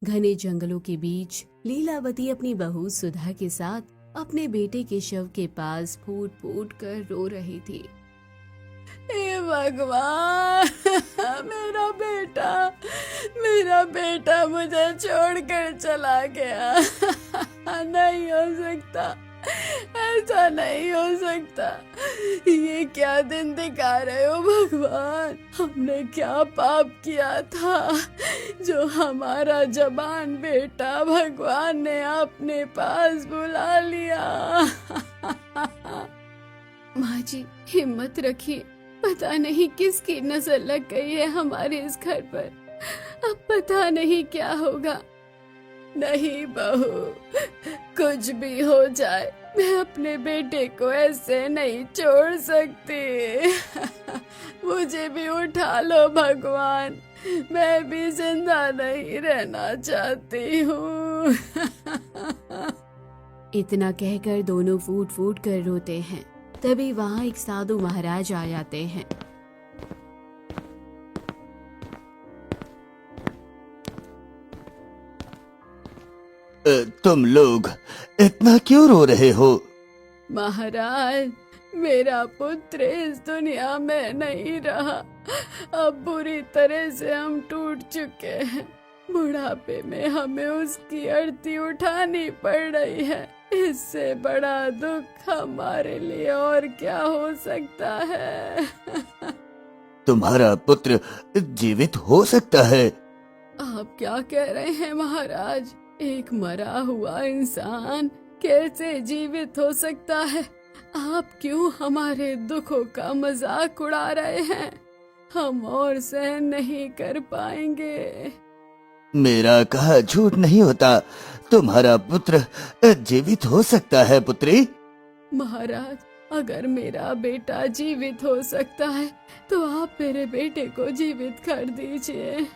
घने जंगलों के बीच लीलावती अपनी बहू सुधा के साथ अपने बेटे के शव के पास फूट फूट कर रो रही थी। हे भगवान, मेरा बेटा मुझे छोड़कर चला गया। नहीं हो सकता, ऐसा नहीं हो सकता। ये क्या दिन दिखा रहे हो भगवान? हमने क्या पाप किया था जो हमारा जवान बेटा भगवान ने अपने पास बुला लिया? माँ जी, हिम्मत रखिए, पता नहीं किसकी नजर लग गई है हमारे इस घर पर। अब पता नहीं क्या होगा। नहीं बहू, कुछ भी हो जाए मैं अपने बेटे को ऐसे नहीं छोड़ सकती। मुझे भी उठा लो भगवान, मैं भी जिंदा नहीं रहना चाहती हूँ। इतना कहकर दोनों फूट फूट कर रोते हैं। तभी वहाँ एक साधु महाराज आ जाते हैं। तुम लोग इतना क्यों रो रहे हो? महाराज, मेरा पुत्र इस दुनिया में नहीं रहा। अब बुरी तरह से हम टूट चुके हैं। बुढ़ापे में हमें उसकी अर्थी उठानी पड़ रही है। इससे बड़ा दुख हमारे लिए और क्या हो सकता है? तुम्हारा पुत्र जीवित हो सकता है। आप क्या कह रहे हैं महाराज? एक मरा हुआ इंसान कैसे जीवित हो सकता है? आप क्यों हमारे दुखों का मजाक उड़ा रहे हैं? हम और सहन नहीं कर पाएंगे। मेरा कहा झूठ नहीं होता। तुम्हारा पुत्र जीवित हो सकता है पुत्री। महाराज, अगर मेरा बेटा जीवित हो सकता है तो आप मेरे बेटे को जीवित कर दीजिए।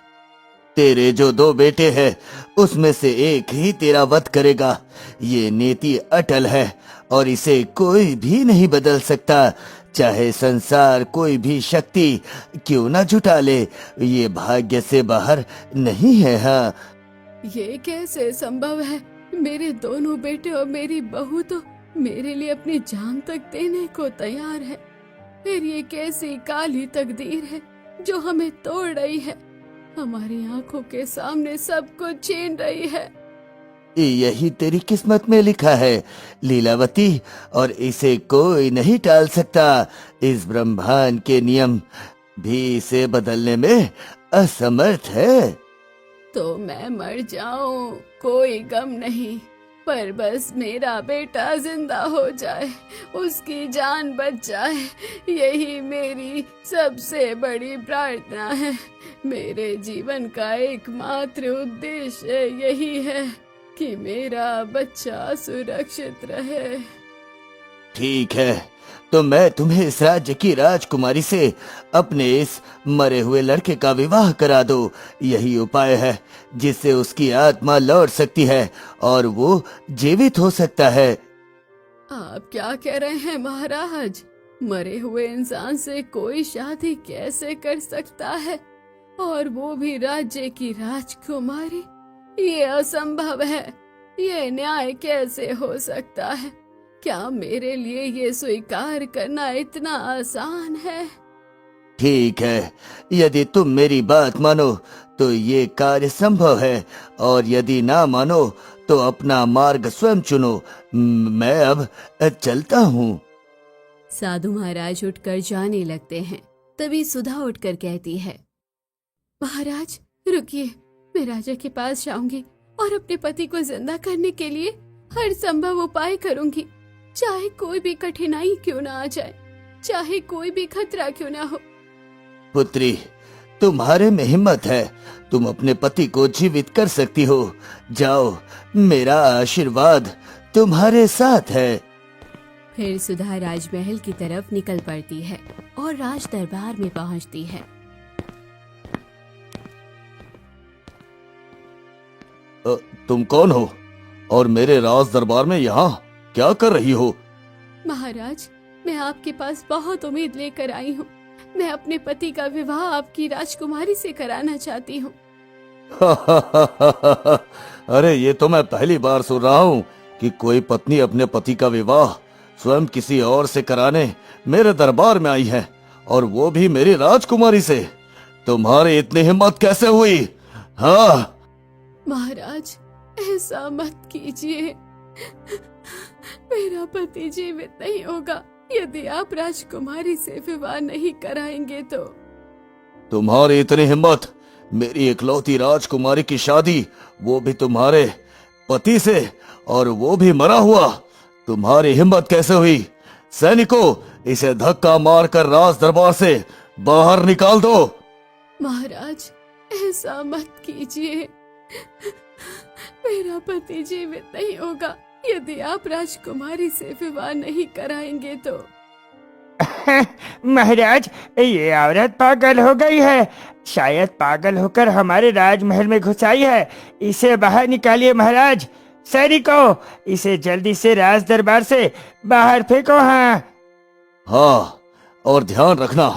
तेरे जो दो बेटे हैं उसमें से एक ही तेरा वध करेगा। ये नीति अटल है और इसे कोई भी नहीं बदल सकता। चाहे संसार कोई भी शक्ति क्यों ना जुटा ले, ये भाग्य से बाहर नहीं है। हाँ, ये कैसे संभव है? मेरे दोनों बेटे और मेरी बहू तो मेरे लिए अपनी जान तक देने को तैयार है। फिर ये कैसी काली तकदीर है जो हमें तोड़ रही है, हमारी आंखों के सामने सब कुछ छीन रही है। यही तेरी किस्मत में लिखा है लीलावती, और इसे कोई नहीं टाल सकता। इस ब्रह्मांड के नियम भी इसे बदलने में असमर्थ है। तो मैं मर जाऊं, कोई गम नहीं, पर बस मेरा बेटा जिंदा हो जाए, उसकी जान बच जाए, यही मेरी सबसे बड़ी प्रार्थना है। मेरे जीवन का एकमात्र उद्देश्य यही है कि मेरा बच्चा सुरक्षित रहे। ठीक है, तो मैं तुम्हें इस राज्य की राजकुमारी से अपने इस मरे हुए लड़के का विवाह करा दो। यही उपाय है जिससे उसकी आत्मा लौट सकती है और वो जीवित हो सकता है। आप क्या कह रहे हैं महाराज? मरे हुए इंसान से कोई शादी कैसे कर सकता है, और वो भी राज्य की राजकुमारी? ये असंभव है। ये न्याय कैसे हो सकता है? क्या मेरे लिए ये स्वीकार करना इतना आसान है? ठीक है, यदि तुम मेरी बात मानो तो ये कार्य संभव है, और यदि ना मानो तो अपना मार्ग स्वयं चुनो। मैं अब चलता हूँ। साधु महाराज उठकर जाने लगते हैं। तभी सुधा उठकर कहती है, महाराज रुकिए, मैं राजा के पास जाऊंगी और अपने पति को जिंदा करने के लिए हर संभव उपाय करूंगी, चाहे कोई भी कठिनाई क्यों ना आ जाए, चाहे कोई भी खतरा क्यों ना हो। पुत्री, तुम्हारे में हिम्मत है, तुम अपने पति को जीवित कर सकती हो। जाओ, मेरा आशीर्वाद तुम्हारे साथ है। फिर सुधा राजमहल की तरफ निकल पड़ती है और राज दरबार में पहुंचती है। तुम कौन हो और मेरे राज दरबार में यहाँ क्या कर रही हो? महाराज, मैं आपके पास बहुत उम्मीद लेकर आई हूँ। मैं अपने पति का विवाह आपकी राजकुमारी से कराना चाहती हूँ। अरे ये तो मैं पहली बार सुन रहा हूँ कि कोई पत्नी अपने पति का विवाह स्वयं किसी और से कराने मेरे दरबार में आई है, और वो भी मेरी राजकुमारी से। तुम्हारी इतनी हिम्मत कैसे हुई? हाँ। महाराज, ऐसा मत कीजिए। मेरा पति जीवित नहीं होगा यदि आप राजकुमारी से विवाह नहीं कराएंगे तो। तुम्हारी इतनी हिम्मत, मेरी इकलौती राजकुमारी की शादी, वो भी तुम्हारे पति से, और वो भी मरा हुआ। तुम्हारी हिम्मत कैसे हुई? सैनिकों, इसे धक्का मारकर राज दरबार से बाहर निकाल दो। महाराज, ऐसा मत कीजिए। मेरा पति जीवित नहीं होगा यदि आप राजकुमारी से विवाह नहीं कराएंगे तो। महाराज, ये औरत पागल हो गई है। शायद पागल होकर हमारे राजमहल में घुस आई है। इसे बाहर निकालिए महाराज। सैनिकों, इसे जल्दी से राज दरबार से बाहर फेंको। हाँ हाँ, और ध्यान रखना,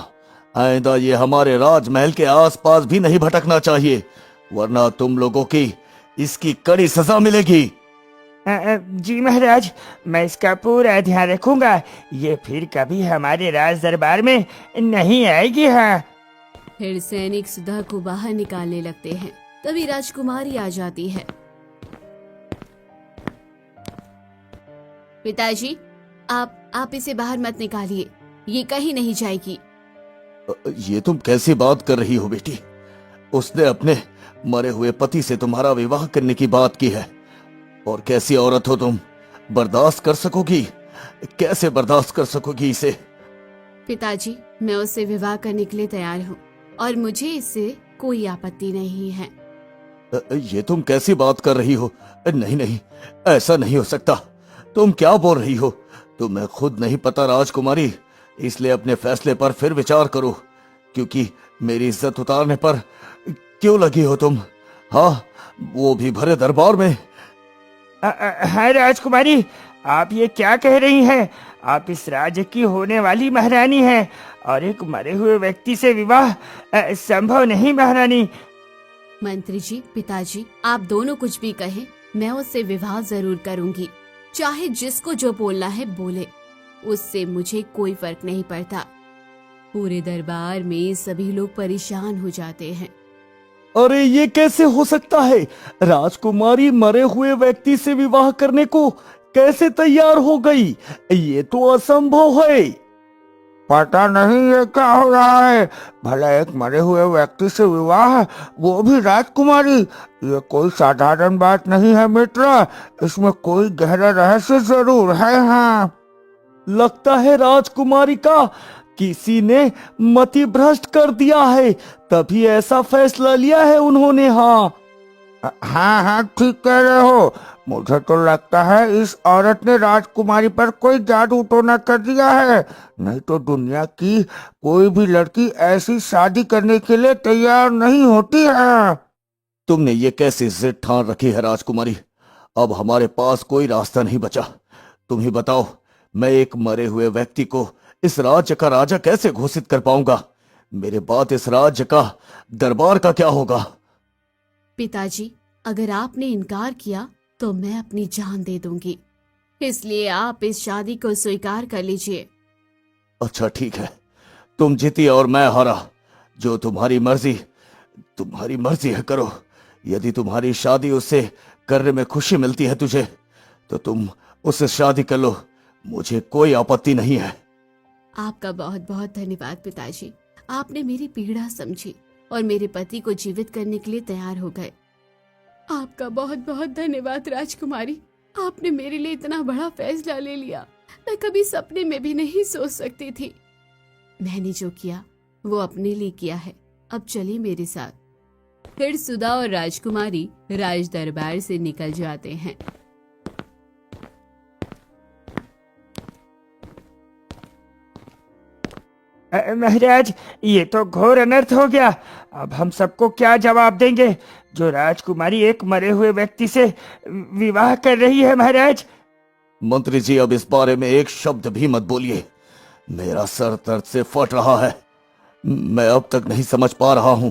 आइंदा ये हमारे राजमहल के आसपास भी नहीं भटकना चाहिए, वरना तुम लोगों की इसकी कड़ी सजा मिलेगी। जी महाराज, मैं इसका पूरा ध्यान रखूंगा। ये फिर कभी हमारे राज दरबार में नहीं आएगी। हाँ। फिर सैनिक सुधा को बाहर निकालने लगते हैं। तभी राजकुमारी आ जाती है। पिताजी, आप इसे बाहर मत निकालिए, ये कहीं नहीं जाएगी। ये तुम कैसी बात कर रही हो बेटी? उसने अपने मरे हुए पति से तुम्हारा विवाह करने की बात की है, और कैसी औरत हो तुम? बर्दाश्त कर सकोगी? कैसे बर्दाश्त कर सकोगी इसे? पिताजी, मैं उससे विवाह करने के लिए तैयार हूँ और मुझे इससे कोई आपत्ति नहीं है। ये तुम कैसी बात कर रही हो? नहीं नहीं, ऐसा नहीं हो सकता। तुम क्या बोल रही हो? तुम्हें खुद नहीं पता राजकुमारी, इसलिए अपने फैसले पर फिर विचार करो, क्योंकि मेरी इज्जत उतारने पर क्यों लगी हो तुम? हाँ, वो भी भरे दरबार में। हाँ राजकुमारी, आप ये क्या कह रही हैं? आप इस राज्य की होने वाली महारानी हैं और एक मरे हुए व्यक्ति से विवाह संभव नहीं महारानी। मंत्री जी, पिताजी, आप दोनों कुछ भी कहें, मैं उससे विवाह जरूर करूंगी। चाहे जिसको जो बोलना है बोले, उससे मुझे कोई फर्क नहीं पड़ता। पूरे दरबार में सभी लोग परेशान हो जाते हैं। अरे ये कैसे हो सकता है? राजकुमारी मरे हुए व्यक्ति से विवाह करने को कैसे तैयार हो गई? ये तो असंभव है। पता नहीं ये क्या हो रहा है। भला एक मरे हुए व्यक्ति से विवाह, वो भी राजकुमारी। ये कोई साधारण बात नहीं है मित्र, इसमें कोई गहरा रहस्य जरूर है। हाँ, लगता है राजकुमारी का किसी ने मति भ्रष्ट कर दिया है, तभी ऐसा फैसला लिया है उन्होंने। हाँ हाँ, ठीक कह रहे हो। मुझे तो लगता है इस औरत ने राजकुमारी पर कोई जादू टोना कर दिया है, नहीं तो दुनिया की कोई भी लड़की ऐसी शादी करने के लिए तैयार नहीं होती है। तुमने ये कैसी जिद ठान रखी है राजकुमारी? अब हमारे पास कोई रास्ता नहीं बचा। तुम ही बताओ, मैं एक मरे हुए व्यक्ति को इस राज्य का राजा कैसे घोषित कर पाऊंगा? मेरे बाद इस राज्य का, दरबार का क्या होगा? पिताजी, अगर आपने इनकार किया तो मैं अपनी जान दे दूंगी, इसलिए आप इस शादी को स्वीकार कर लीजिए। अच्छा ठीक है, तुम जीती और मैं हारा। जो तुम्हारी मर्जी है, करो। यदि तुम्हारी शादी उससे करने में खुशी मिलती है तुझे, तो तुम उससे शादी कर लो, मुझे कोई आपत्ति नहीं है। आपका बहुत बहुत धन्यवाद पिताजी, आपने मेरी पीड़ा समझी और मेरे पति को जीवित करने के लिए तैयार हो गए। आपका बहुत बहुत धन्यवाद राजकुमारी, आपने मेरे लिए इतना बड़ा फैसला ले लिया, मैं कभी सपने में भी नहीं सोच सकती थी। मैंने जो किया वो अपने लिए किया है, अब चलिए मेरे साथ। फिर सुधा और राजकुमारी राज दरबार से निकल जाते हैं। महाराज, ये तो घोर अनर्थ हो गया। अब हम सबको क्या जवाब देंगे? जो राजकुमारी एक मरे हुए व्यक्ति से विवाह कर रही है। महाराज, मंत्री जी, अब इस बारे में एक शब्द भी मत बोलिए। मेरा सर दर्द से फट रहा है। मैं अब तक नहीं समझ पा रहा हूं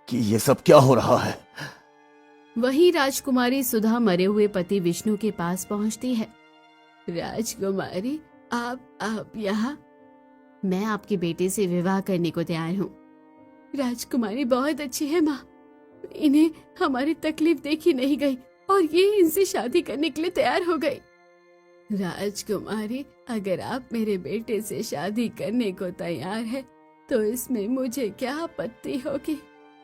कि ये सब क्या हो रहा है। वहीं राजकुमारी सुधा मरे हुए पति विष्णु के पास पहुंचती है। राजकुमारी, आप यहाँ? मैं आपके बेटे से विवाह करने को तैयार हूँ। राजकुमारी बहुत अच्छी है माँ, इन्हें हमारी तकलीफ देखी नहीं गई और ये इनसे शादी करने के लिए तैयार हो गई। राजकुमारी, अगर आप मेरे बेटे से शादी करने को तैयार है तो इसमें मुझे क्या आपत्ति होगी।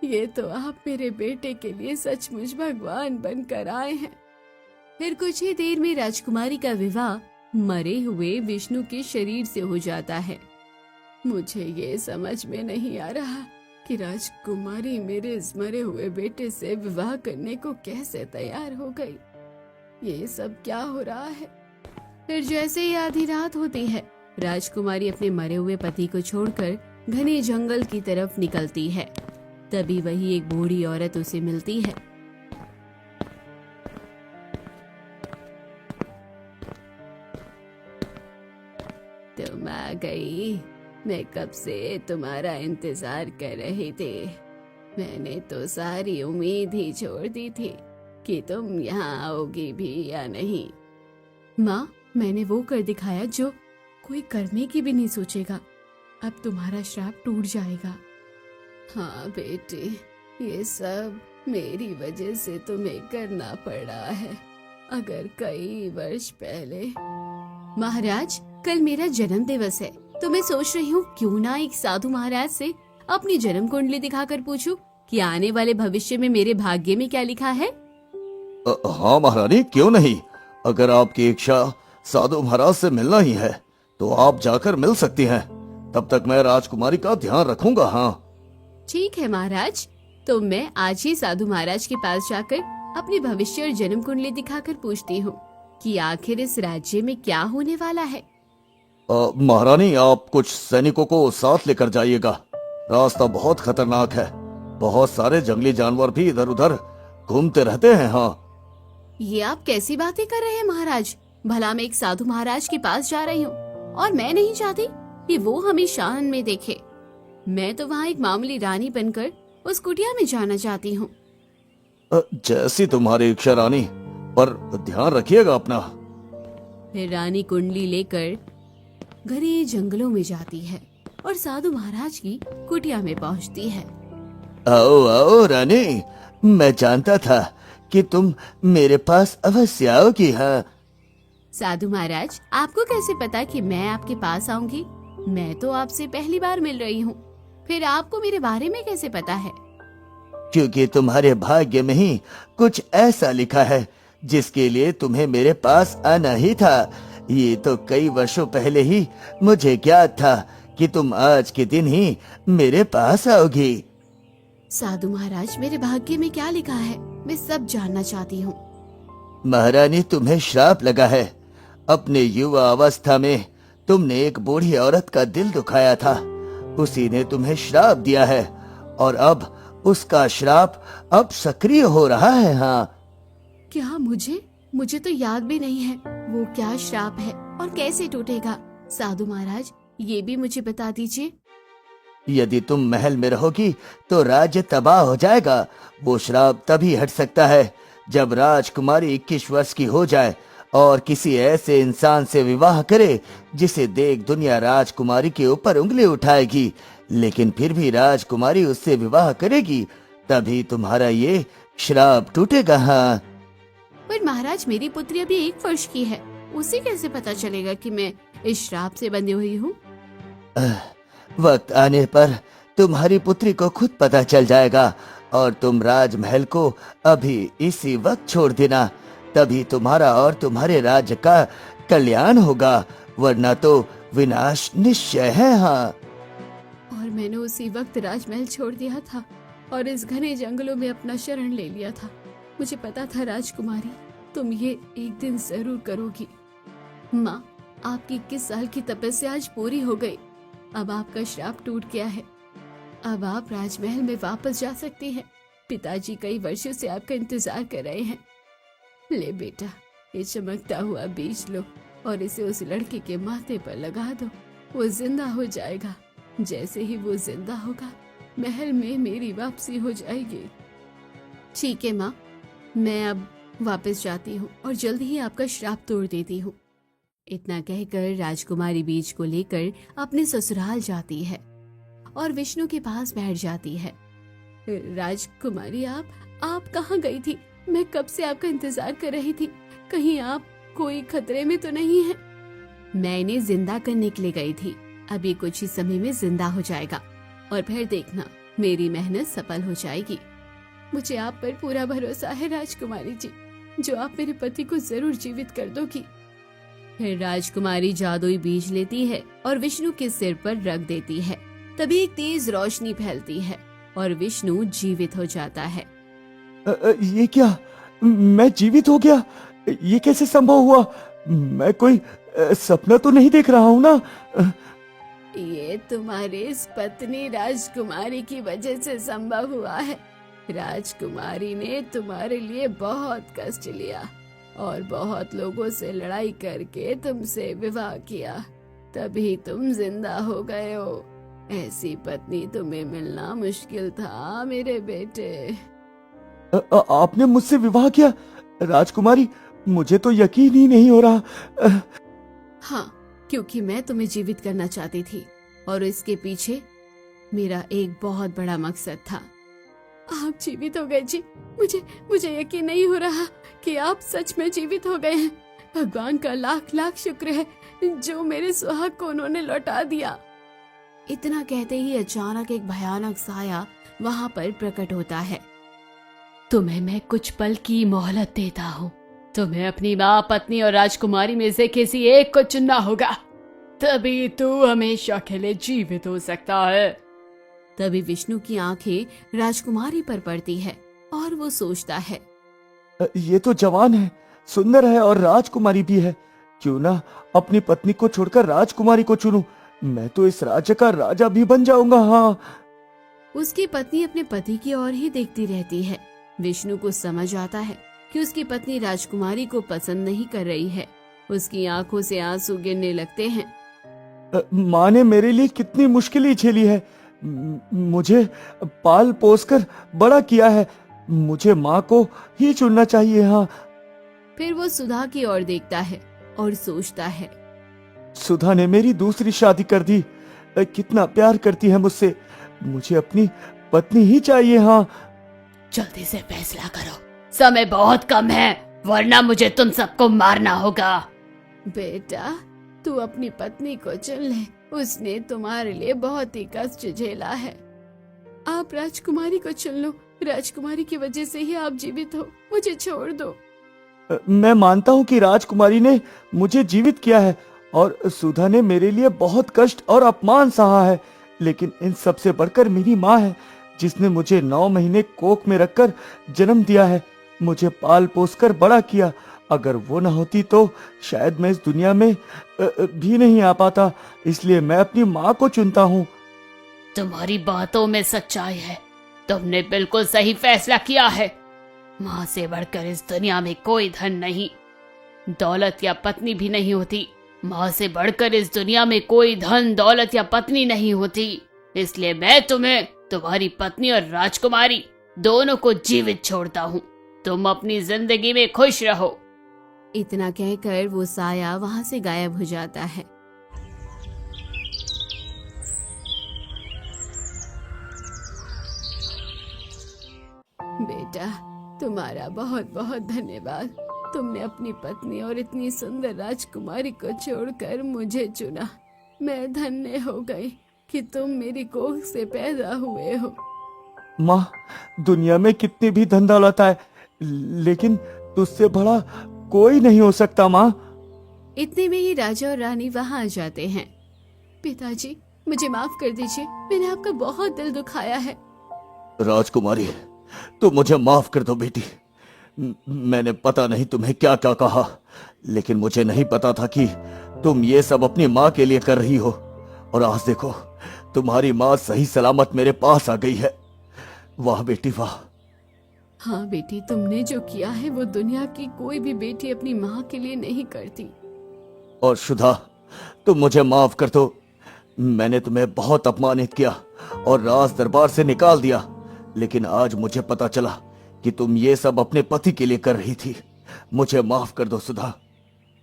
ये तो आप मेरे बेटे के लिए सचमुच भगवान बनकर आए हैं। फिर कुछ ही देर में राजकुमारी का विवाह मरे हुए विष्णु के शरीर से हो जाता है। मुझे ये समझ में नहीं आ रहा कि राजकुमारी मेरे इस मरे हुए बेटे से विवाह करने को कैसे तैयार हो गई। ये सब क्या हो रहा है। फिर जैसे ही आधी रात होती है, राजकुमारी अपने मरे हुए पति को छोड़कर घने जंगल की तरफ निकलती है। तभी वही एक बूढ़ी औरत उसे मिलती है। तुम आ गई। मैं कब से तुम्हारा इंतजार कर रही थी। मैंने तो सारी उम्मीद ही छोड़ दी थी कि तुम यहाँ आओगी भी या नहीं। माँ, मैंने वो कर दिखाया जो कोई करने की भी नहीं सोचेगा। अब तुम्हारा श्राप टूट जाएगा। हाँ बेटी, ये सब मेरी वजह से तुम्हें करना पड़ा है। अगर कई वर्ष पहले। महाराज, कल मेरा जन्म दिवस है तो मैं सोच रही हूँ क्यों ना एक साधु महाराज से अपनी जन्म कुंडली दिखाकर पूछूं कि आने वाले भविष्य में मेरे भाग्य में क्या लिखा है। हाँ महारानी, क्यों नहीं। अगर आपकी इच्छा साधु महाराज से मिलना ही है तो आप जाकर मिल सकती हैं। तब तक मैं राजकुमारी का ध्यान रखूंगा। हाँ ठीक है महाराज, तो मैं आज ही साधु महाराज के पास जाकर अपने भविष्य और जन्म कुंडली दिखाकर पूछती हूँ कि आखिर इस राज्य में क्या होने वाला है। महारानी, आप कुछ सैनिकों को साथ लेकर जाइएगा। रास्ता बहुत खतरनाक है। बहुत सारे जंगली जानवर भी इधर उधर घूमते रहते हैं। हाँ, ये आप कैसी बातें कर रहे हैं महाराज। भला मैं एक साधु महाराज के पास जा रही हूँ और मैं नहीं चाहती कि वो हमें शान में देखे। मैं तो वहाँ एक मामूली रानी बनकर उस कुटिया में जाना चाहती हूँ। जैसी तुम्हारी इच्छा रानी, पर ध्यान रखिएगा अपना। फिर रानी कुंडली लेकर घने जंगलों में जाती है और साधु महाराज की कुटिया में पहुँचती है। आओ आओ रानी, मैं जानता था कि तुम मेरे पास अवश्य आओगी। हाँ साधु महाराज, आपको कैसे पता कि मैं आपके पास आऊंगी? मैं तो आपसे पहली बार मिल रही हूँ, फिर आपको मेरे बारे में कैसे पता है? क्योंकि तुम्हारे भाग्य में ही कुछ ऐसा लिखा है जिसके लिए तुम्हें मेरे पास आना ही था। ये तो कई वर्षों पहले ही मुझे ज्ञात था कि तुम आज के दिन ही मेरे पास आओगी। साधु महाराज, मेरे भाग्य में क्या लिखा है मैं सब जानना चाहती हूँ। महारानी, तुम्हें श्राप लगा है। अपने युवा अवस्था में तुमने एक बूढ़ी औरत का दिल दुखाया था। उसी ने तुम्हें श्राप दिया है और अब उसका श्राप अब सक्रिय हो रहा है। हाँ क्या? मुझे तो याद भी नहीं है वो क्या श्राप है और कैसे टूटेगा। साधु महाराज, ये भी मुझे बता दीजिए। यदि तुम महल में रहोगी तो राज्य तबाह हो जाएगा। वो श्राप तभी हट सकता है जब राजकुमारी 21 वर्ष की हो जाए और किसी ऐसे इंसान से विवाह करे जिसे देख दुनिया राजकुमारी के ऊपर उंगली उठाएगी। लेकिन फिर भी राजकुमारी उससे विवाह करेगी, तभी तुम्हारा ये श्राप टूटेगा। हाँ पर महाराज, मेरी पुत्री अभी 1 वर्ष की है, उसे कैसे पता चलेगा कि मैं इस श्राप से बंधी हुई हूँ? वक्त आने पर तुम्हारी पुत्री को खुद पता चल जाएगा और तुम राजमहल को अभी इसी वक्त छोड़ देना। तभी तुम्हारा और तुम्हारे राज्य का कल्याण होगा, वरना तो विनाश निश्चय है। हाँ और मैंने उसी वक्त राजमहल छोड़ दिया था और इस घने जंगलों में अपना शरण ले लिया था। मुझे पता था राजकुमारी, तुम ये एक दिन जरूर करोगी। माँ, आपकी 21 साल की तपस्या आज पूरी हो गई। अब आपका श्राप टूट गया है। अब आप राजमहल में वापस जा सकती हैं। पिताजी कई वर्षों से आपका इंतजार कर रहे हैं। ले बेटा, ये चमकता हुआ बीज लो और इसे उस लड़के के माथे पर लगा दो। वो जिंदा हो जाएगा। जैसे ही वो जिंदा होगा, महल में मेरी वापसी हो जाएगी। ठीक है माँ, मैं अब वापस जाती हूँ और जल्द ही आपका श्राप तोड़ देती हूँ। इतना कहकर राजकुमारी बीज को लेकर अपने ससुराल जाती है और विष्णु के पास बैठ जाती है। राजकुमारी, आप कहाँ गई थी? मैं कब से आपका इंतजार कर रही थी। कहीं आप कोई खतरे में तो नहीं है? मैं इन्हें जिंदा करने के लिए गई थी। अभी कुछ ही समय में जिंदा हो जाएगा और फिर देखना मेरी मेहनत सफल हो जाएगी। मुझे आप पर पूरा भरोसा है राजकुमारी जी, जो आप मेरे पति को जरूर जीवित कर दोगी। फिर राजकुमारी जादुई बीज लेती है और विष्णु के सिर पर रख देती है। तभी एक तेज रोशनी फैलती है और विष्णु जीवित हो जाता है। ये क्या? मैं जीवित हो गया? ये कैसे संभव हुआ? मैं कोई सपना तो नहीं देख रहा हूँ ना? ये तुम्हारी इस पत्नी राजकुमारी की वजह से संभव हुआ है। राजकुमारी ने तुम्हारे लिए बहुत कष्ट लिया और बहुत लोगों से लड़ाई करके तुमसे विवाह किया, तभी तुम जिंदा हो गए हो। ऐसी पत्नी तुम्हें मिलना मुश्किल था मेरे बेटे। आपने मुझसे विवाह किया? राजकुमारी, मुझे तो यकीन ही नहीं हो रहा। हाँ, क्योंकि मैं तुम्हें जीवित करना चाहती थी और इसके पीछे मेरा एक बहुत बड़ा मकसद था। आप जीवित हो गए जी। मुझे यकीन नहीं हो रहा कि आप सच में जीवित हो गए हैं। भगवान का लाख लाख शुक्र है जो मेरे सुहाग को उन्होंने लौटा दिया। इतना कहते ही अचानक एक भयानक साया वहाँ पर प्रकट होता है। तुम्हें मैं कुछ पल की मोहलत देता हूँ। तुम्हें अपनी माँ, पत्नी और राजकुमारी में से किसी एक को चुनना होगा, तभी तू हमेशा के लिए जीवित हो सकता है। तभी विष्णु की आंखें राजकुमारी पर पड़ती है और वो सोचता है, ये तो जवान है, सुंदर है और राजकुमारी भी है। क्यों ना अपनी पत्नी को छोड़कर राजकुमारी को चुनूं? मैं तो इस राज्य का राजा भी बन जाऊंगा। हाँ। उसकी पत्नी अपने पति की ओर ही देखती रहती है। विष्णु को समझ आता है कि उसकी पत्नी राजकुमारी को पसंद नहीं कर रही है। उसकी आंखों से आंसू गिरने लगते हैं। माँ ने मेरे लिए कितनी मुश्किलें झेली है, मुझे पाल पोस कर बड़ा किया है। मुझे माँ को ही चुनना चाहिए। हाँ। फिर वो सुधा की ओर देखता है और सोचता है, सुधा ने मेरी दूसरी शादी कर दी। कितना प्यार करती है मुझसे। मुझे अपनी पत्नी ही चाहिए। हाँ। जल्दी से फैसला करो, समय बहुत कम है, वरना मुझे तुम सबको मारना होगा। बेटा, तू अपनी पत्नी को चुन ले। उसने तुम्हारे लिए बहुत ही कष्ट झेला है। आप राजकुमारी को चुन लो। राजकुमारी की वजह से ही आप जीवित हो। मुझे छोड़ दो। मैं मानता हूँ कि राजकुमारी ने मुझे जीवित किया है और सुधा ने मेरे लिए बहुत कष्ट और अपमान सहा है, लेकिन इन सब से बढ़कर मेरी माँ है, जिसने मुझे 9 महीने कोख में रखकर जन्म दिया है, मुझे पाल पोस कर बड़ा किया। अगर वो न होती तो शायद मैं इस दुनिया में भी नहीं आ पाता। इसलिए मैं अपनी माँ को चुनता हूँ। तुम्हारी बातों में सच्चाई है। तुमने बिल्कुल सही फैसला किया है। माँ से बढ़कर इस दुनिया में कोई धन नहीं, दौलत या पत्नी भी नहीं होती। माँ से बढ़कर इस दुनिया में कोई धन, दौलत या पत्नी नहीं होती। इसलिए मैं तुम्हें, तुम्हारी पत्नी और राजकुमारी दोनों को जीवित छोड़ता हूँ। तुम अपनी जिंदगी में खुश रहो। इतना कहकर वो साया वहाँ से गायब हो जाता है। बेटा, तुम्हारा बहुत बहुत धन्यवाद। तुमने अपनी पत्नी और इतनी सुंदर राजकुमारी को छोड़कर मुझे चुना। मैं धन्य हो गई कि तुम मेरी कोख से पैदा हुए हो। माँ, दुनिया में कितनी भी धन दौलत है, लेकिन तुझसे बड़ा कोई नहीं हो सकता। माँ। इतने में ही राजा और रानी वहाँ आ जाते हैं। पिताजी, मुझे माफ कर दीजिए, मैंने आपका बहुत दिल दुखाया है। राजकुमारी, तो मुझे माफ कर दो बेटी। मैंने पता नहीं तुम्हें क्या क्या कहा, लेकिन मुझे नहीं पता था कि तुम ये सब अपनी माँ के लिए कर रही हो। और आज देखो, तुम्हारी माँ सही सलामत मेरे पास आ गई है। वाह बेटी वाह। हाँ बेटी, तुमने जो किया है वो दुनिया की कोई भी बेटी अपनी माँ के लिए नहीं करती। और सुधा, तुम मुझे माफ कर दो। मैंने तुम्हें बहुत अपमानित किया और राज दरबार से निकाल दिया, लेकिन आज मुझे पता चला कि तुम ये सब अपने पति के लिए कर रही थी। मुझे माफ कर दो सुधा।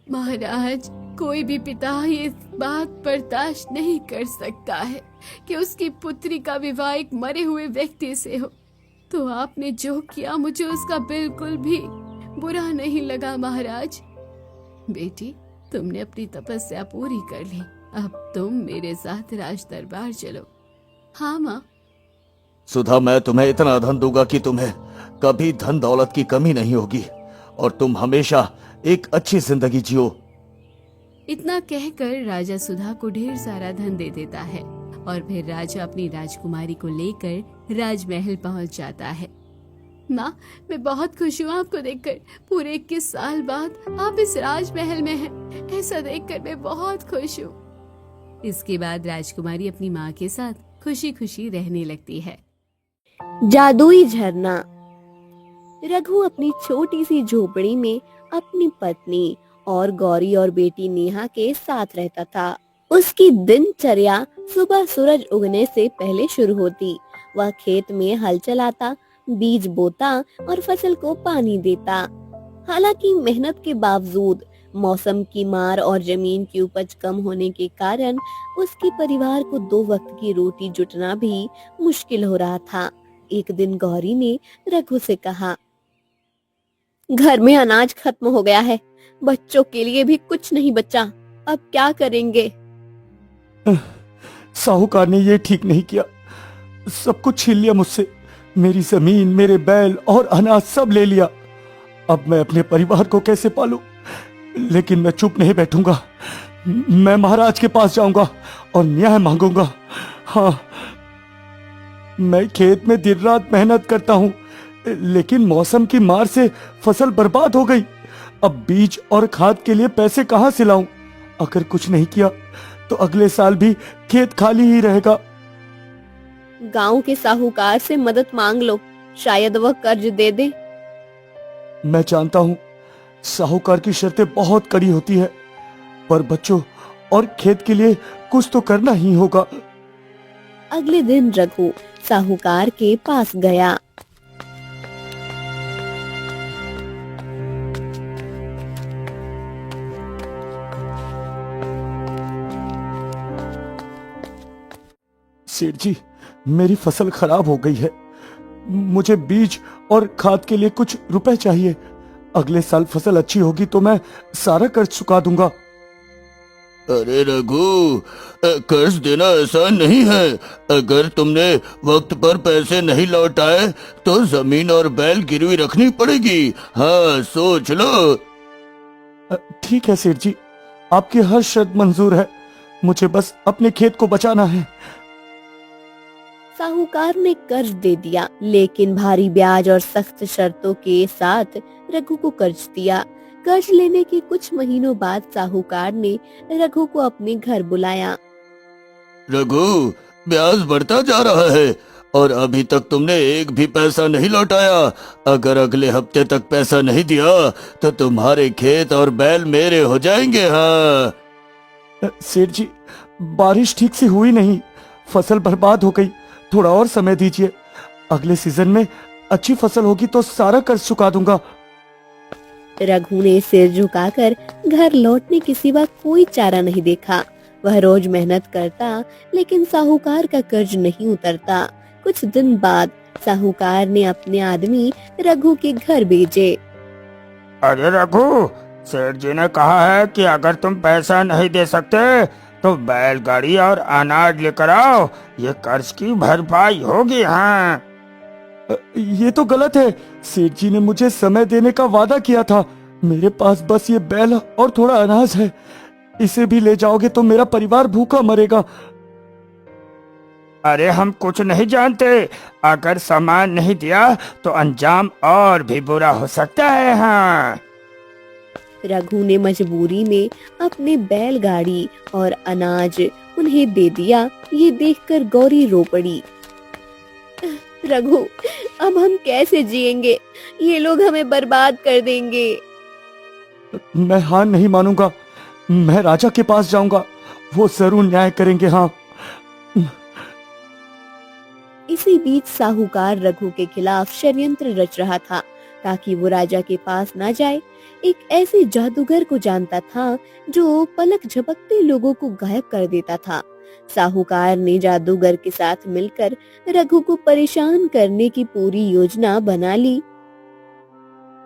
महाराज, कोई भी पिता ये बात बर्दाश्त नहीं कर सकता है कि उसकी पुत्री का विवाह एक मरे हुए व्यक्ति से हो। तो आपने जो किया मुझे उसका बिल्कुल भी बुरा नहीं लगा महाराज। बेटी, तुमने अपनी तपस्या पूरी कर ली। अब तुम मेरे साथ राज दरबार चलो। हाँ माँ। सुधा, मैं तुम्हें इतना धन दूंगा कि तुम्हें कभी धन दौलत की कमी नहीं होगी और तुम हमेशा एक अच्छी जिंदगी जियो। इतना कहकर राजा सुधा को ढेर सारा धन दे देता है और फिर राजा अपनी राजकुमारी को लेकर राजमहल पहुंच जाता है। माँ, मैं बहुत खुश हूँ आपको देखकर। पूरे 21 साल बाद आप इस राजमहल में हैं। ऐसा देखकर मैं बहुत खुश हूँ। इसके बाद राजकुमारी अपनी माँ के साथ खुशी खुशी रहने लगती है। जादुई झरना। रघु अपनी छोटी सी झोपड़ी में अपनी पत्नी और गौरी और बेटी नेहा के साथ रहता था। उसकी दिनचर्या सुबह सूरज उगने से पहले शुरू होती। वह खेत में हल चलाता, बीज बोता और फसल को पानी देता। हालांकि मेहनत के बावजूद मौसम की मार और जमीन की उपज कम होने के कारण उसके परिवार को 2 वक्त की रोटी जुटना भी मुश्किल हो रहा था। एक दिन गौरी ने रघु से कहा, घर में अनाज खत्म हो गया है, बच्चों के लिए भी कुछ नहीं बचा, अब क्या करेंगे? साहूकार ने ये ठीक नहीं किया, सब कुछ छीन लिया मुझसे। मेरी जमीन, मेरे बैल और अनाज सब ले लिया। अब मैं अपने परिवार को कैसे पालूं? लेकिन मैं चुप नहीं बैठूंगा। मैं महाराज के पास जाऊंगा और न्याय मांगूंगा। हाँ, मैं खेत में दिन रात मेहनत करता हूँ, लेकिन मौसम की मार से फसल बर्बाद हो गई। अब बीज और खाद के लिए पैसे कहाँ से लाऊं? अगर कुछ नहीं किया तो अगले साल भी खेत खाली ही रहेगा। गांव के साहूकार से मदद मांग लो, शायद वह कर्ज दे दे। मैं जानता हूँ साहूकार की शर्तें बहुत कड़ी होती है, पर बच्चों और खेत के लिए कुछ तो करना ही होगा। अगले दिन रघु साहूकार के पास गया। सेठ जी, मेरी फसल खराब हो गई है। मुझे बीज और खाद के लिए कुछ रुपए चाहिए। अगले साल फसल अच्छी होगी तो मैं सारा कर्ज चुका दूंगा। अरे रघु, कर्ज देना आसान नहीं है। अगर तुमने वक्त पर पैसे नहीं लौटाए तो जमीन और बैल गिरवी रखनी पड़ेगी। हाँ, सोच लो। ठीक है सेठ जी, आपकी हर शर्त मंजूर है। मुझे बस अपने खेत को बचाना है। साहूकार ने कर्ज दे दिया, लेकिन भारी ब्याज और सख्त शर्तों के साथ रघु को कर्ज दिया। कर्ज लेने के कुछ महीनों बाद साहूकार ने रघु को अपने घर बुलाया। रघु, ब्याज बढ़ता जा रहा है और अभी तक तुमने एक भी पैसा नहीं लौटाया। अगर अगले हफ्ते तक पैसा नहीं दिया तो तुम्हारे खेत और बैल मेरे हो जाएंगे। हाँ सेठ जी, बारिश ठीक से हुई नहीं, फसल बर्बाद हो गई। थोड़ा और समय दीजिए, अगले सीजन में अच्छी फसल होगी तो सारा कर्ज चुका दूंगा। रघु ने सिर झुकाकर घर लौटने के सिवा कोई चारा नहीं देखा। वह रोज मेहनत करता, लेकिन साहूकार का कर्ज नहीं उतरता। कुछ दिन बाद साहूकार ने अपने आदमी रघु के घर भेजे। अरे रघु, सेठ जी ने कहा है कि अगर तुम पैसा नहीं दे सकते तो बैलगाड़ी और अनाज लेकर आओ, ये कर्ज की भरपाई होगी। हाँ, ये तो गलत है। सेठ जी ने मुझे समय देने का वादा किया था। मेरे पास बस ये बैल और थोड़ा अनाज है। इसे भी ले जाओगे तो मेरा परिवार भूखा मरेगा। अरे हम कुछ नहीं जानते, अगर सामान नहीं दिया तो अंजाम और भी बुरा हो सकता है। हाँ, रघु ने मजबूरी में अपने बैलगाड़ी और अनाज उन्हें दे दिया। ये देखकर गौरी रो पड़ी। रघु, अब हम कैसे जिएंगे? ये लोग हमें बर्बाद कर देंगे। मैं हार नहीं मानूंगा। मैं राजा के पास जाऊंगा, वो जरूर न्याय करेंगे। हाँ। इसी बीच साहूकार रघु के खिलाफ षड्यंत्र रच रहा था ताकि वो राजा के पास ना जाए। एक ऐसे जादूगर को जानता था जो पलक झपकते लोगों को गायब कर देता था। साहूकार ने जादूगर के साथ मिलकर रघु को परेशान करने की पूरी योजना बना ली।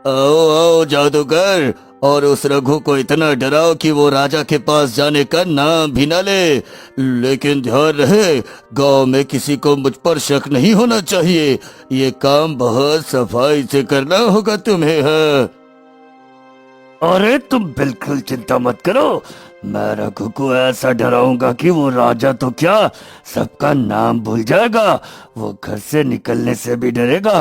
आओ आओ जादूगर, और उस रघु को इतना डराओ कि वो राजा के पास जाने का नाम भी न ले। लेकिन ध्यान रहे, गांव में किसी को मुझ पर शक नहीं होना चाहिए। ये काम बहुत सफाई से करना होगा तुम्हें। है अरे तुम बिल्कुल चिंता मत करो, मैं रघु को ऐसा डराऊंगा कि वो राजा तो क्या सबका नाम भूल जाएगा। वो घर से निकलने से भी डरेगा।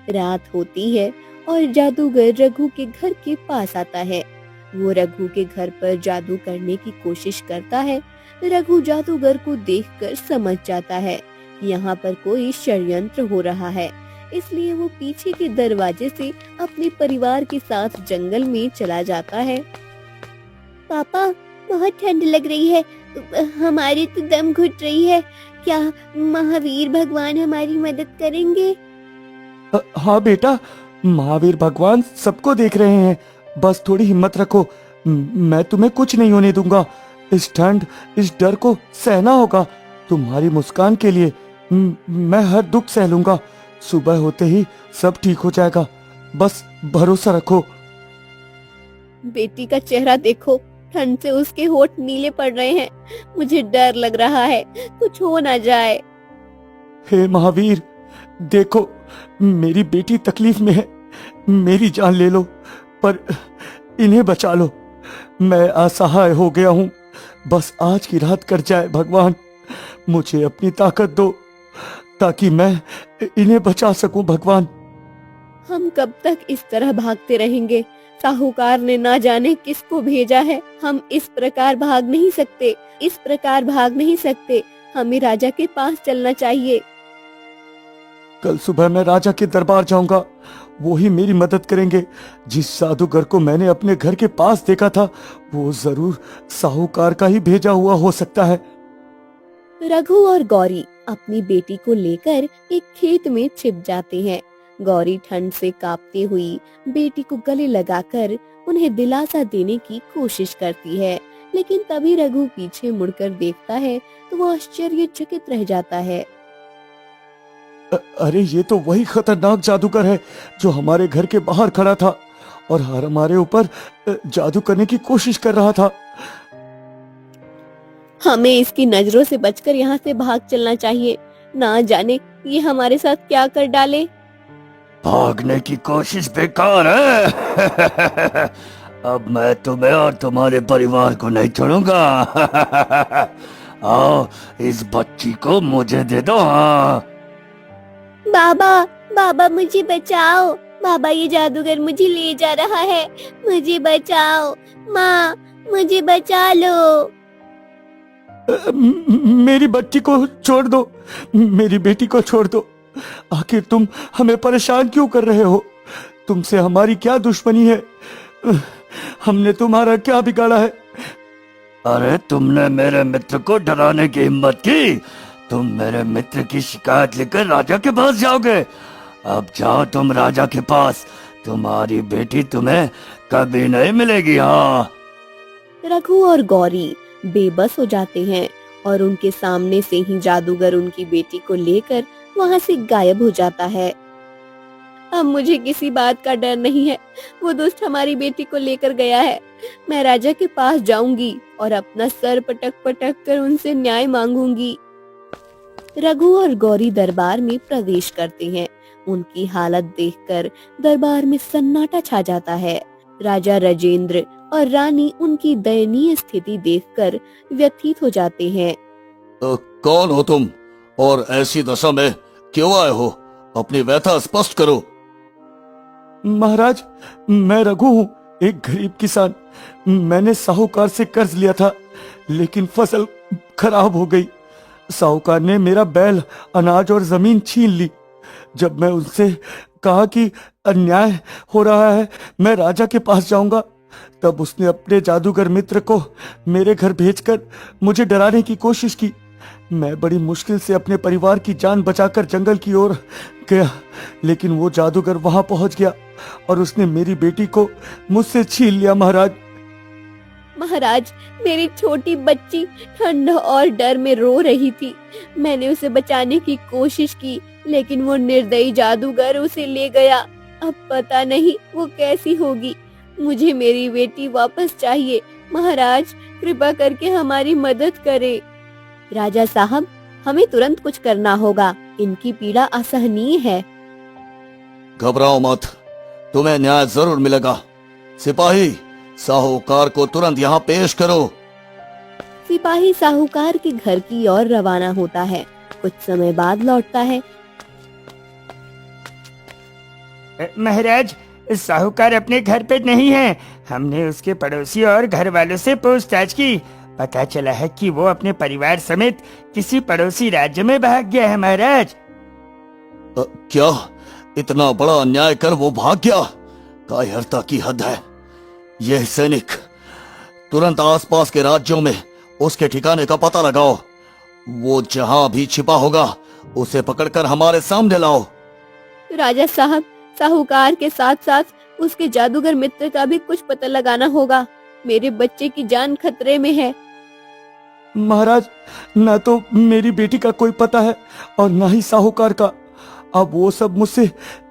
रात होती है और जादूगर रघु के घर के पास आता है। वो रघु के घर पर जादू करने की कोशिश करता है। रघु जादूगर को देखकर समझ जाता है कि यहाँ पर कोई षड्यंत्र हो रहा है, इसलिए वो पीछे के दरवाजे से अपने परिवार के साथ जंगल में चला जाता है। पापा, बहुत ठंड लग रही है, हमारी तो दम घुट रही है। क्या महावीर भगवान हमारी मदद करेंगे? हाँ बेटा, महावीर भगवान सबको देख रहे हैं, बस थोड़ी हिम्मत रखो। मैं तुम्हें कुछ नहीं होने दूंगा। इस ठंड, इस डर को सहना होगा। तुम्हारी मुस्कान के लिए मैं हर दुख सह लूंगा। सुबह होते ही सब ठीक हो जाएगा, बस भरोसा रखो। बेटी का चेहरा देखो, ठंड से उसके होठ नीले पड़ रहे हैं। मुझे डर लग रहा है, कुछ हो ना जाए। हे महावीर, देखो मेरी बेटी तकलीफ में है, मेरी जान ले लो पर इन्हें बचा लो। मैं असहाय हो गया हूँ, बस आज की रात कट जाए। भगवान, मुझे अपनी ताकत दो ताकि मैं इन्हें बचा सकूं। भगवान, हम कब तक इस तरह भागते रहेंगे? साहूकार ने ना जाने किसको भेजा है। हम इस प्रकार भाग नहीं सकते, इस प्रकार भाग नहीं सकते। हमें राजा के पास चलना चाहिए। कल सुबह मैं राजा के दरबार जाऊंगा, वो ही मेरी मदद करेंगे। जिस जादूगर को मैंने अपने घर के पास देखा था, वो जरूर साहूकार का ही भेजा हुआ हो सकता है। रघु और गौरी अपनी बेटी को लेकर एक खेत में छिप जाते हैं। गौरी ठंड से कांपती हुई बेटी को गले लगाकर उन्हें दिलासा देने की कोशिश करती है, लेकिन तभी रघु पीछे मुड़कर देखता है तो वो आश्चर्यचकित रह जाता है। अरे ये तो वही खतरनाक जादूगर है जो हमारे घर के बाहर खड़ा था और हमारे ऊपर जादू करने की कोशिश कर रहा था। हमें इसकी नजरों से बचकर यहाँ से भाग चलना चाहिए। ना जाने ये हमारे साथ क्या कर डाले। भागने की कोशिश बेकार है। अब मैं तुम्हें और तुम्हारे परिवार को नहीं छोड़ूंगा। आओ, इस बच्ची को मुझे दे दो। हाँ बाबा, बाबा मुझे बचाओ। बाबा, ये जादूगर मुझे ले जा रहा है, मुझे बचाओ। माँ, मुझे बचा लो। मेरी बच्ची को छोड़ दो, मेरी बेटी को छोड़ दो। आखिर तुम हमें परेशान क्यों कर रहे हो? तुमसे हमारी क्या दुश्मनी है? हमने तुम्हारा क्या बिगाड़ा है? अरे तुमने मेरे मित्र को डराने की हिम्मत की। तुम मेरे मित्र की शिकायत लेकर राजा के पास जाओगे। अब जाओ तुम राजा के पास, तुम्हारी बेटी तुम्हें कभी नहीं मिलेगी। हाँ। रघु और गौरी बेबस हो जाते हैं और उनके सामने से ही जादूगर उनकी बेटी को लेकर वहाँ से गायब हो जाता है। अब मुझे किसी बात का डर नहीं है। वो दुष्ट हमारी बेटी को लेकर गया है। मैं राजा के पास जाऊंगी और अपना सर पटक पटक कर उनसे न्याय मांगूंगी। रघु और गौरी दरबार में प्रवेश करते हैं। उनकी हालत देखकर दरबार में सन्नाटा छा जाता है। राजा राजेंद्र और रानी उनकी दयनीय स्थिति देखकर व्यथित हो जाते हैं। कौन हो तुम और ऐसी दशा में क्यों आए हो? अपनी व्यथा स्पष्ट करो। महाराज, मैं रघु हूँ, एक गरीब किसान। मैंने साहूकार से कर्ज लिया था, लेकिन फसल खराब हो गई। साहूकार ने मेरा बैल, अनाज और जमीन छीन ली। जब मैं उनसे कहा कि अन्याय हो रहा है, मैं राजा के पास जाऊंगा, तब उसने अपने जादूगर मित्र को मेरे घर भेजकर मुझे डराने की कोशिश की। मैं बड़ी मुश्किल से अपने परिवार की जान बचाकर जंगल की ओर गया, लेकिन वो जादूगर वहां पहुंच गया और उसने मेरी बेटी को मुझसे छीन लिया महाराज। महाराज, मेरी छोटी बच्ची ठंड और डर में रो रही थी। मैंने उसे बचाने की कोशिश की, लेकिन वो निर्दयी जादूगर उसे ले गया। अब पता नहीं वो कैसी होगी। मुझे मेरी बेटी वापस चाहिए। महाराज, कृपा करके हमारी मदद करें। राजा साहब, हमें तुरंत कुछ करना होगा। इनकी पीड़ा असहनीय है। घबराओ मत, तुम्हें न्याय जरूर मिलेगा। सिपाही, साहूकार को तुरंत यहाँ पेश करो। सिपाही साहूकार के घर की ओर रवाना होता है। कुछ समय बाद लौटता है। महाराज, साहूकार अपने घर पे नहीं है। हमने उसके पड़ोसी और घर वालों से पूछताछ की। पता चला है कि वो अपने परिवार समेत किसी पड़ोसी राज्य में भाग गया है महाराज। क्या इतना बड़ा अन्याय कर वो भाग गया? कायरता की हद है। यह सैनिक, तुरंत आसपास के राज्यों में उसके ठिकाने का पता लगाओ। वो जहां भी छिपा होगा उसे पकड़कर हमारे सामने लाओ। राजा साहब, साहूकार के साथ साथ उसके जादूगर मित्र का भी कुछ पता लगाना होगा। मेरे बच्चे की जान खतरे में है। महाराज, न तो मेरी बेटी का कोई पता है और न ही साहूकार का। अब वो सब मुझसे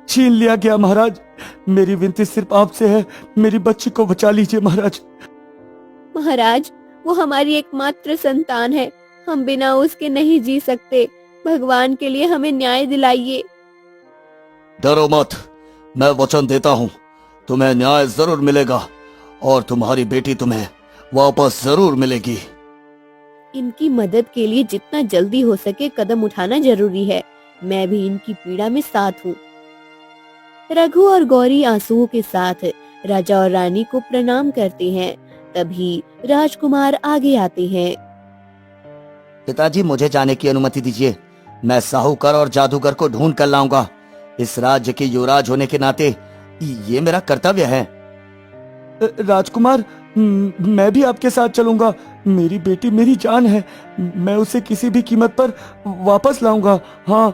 छीन लिया गया। महाराज, मेरी विनती सिर्फ आपसे है, मेरी बच्ची को बचा लीजिए महाराज। महाराज, वो हमारी एकमात्र संतान है। हम बिना उसके नहीं जी सकते। भगवान के लिए हमें न्याय दिलाइए। डरो मत, मैं वचन देता हूँ तुम्हें न्याय जरूर मिलेगा और तुम्हारी बेटी तुम्हें वापस जरूर मिलेगी। इनकी मदद के लिए जितना जल्दी हो सके कदम उठाना जरूरी है। मैं भी इनकी पीड़ा में साथ हूँ। रघु और गौरी आंसुओं के साथ राजा और रानी को प्रणाम करते हैं। तभी राजकुमार आगे आते हैं। पिताजी, मुझे जाने की अनुमति दीजिए। मैं साहूकार और जादूगर को ढूंढ कर लाऊंगा। इस राज्य के युवराज होने के नाते ये मेरा कर्तव्य है। राजकुमार, मैं भी आपके साथ चलूंगा। मेरी बेटी मेरी जान है। मैं उसे किसी भी कीमत पर वापस लाऊंगा। हाँ।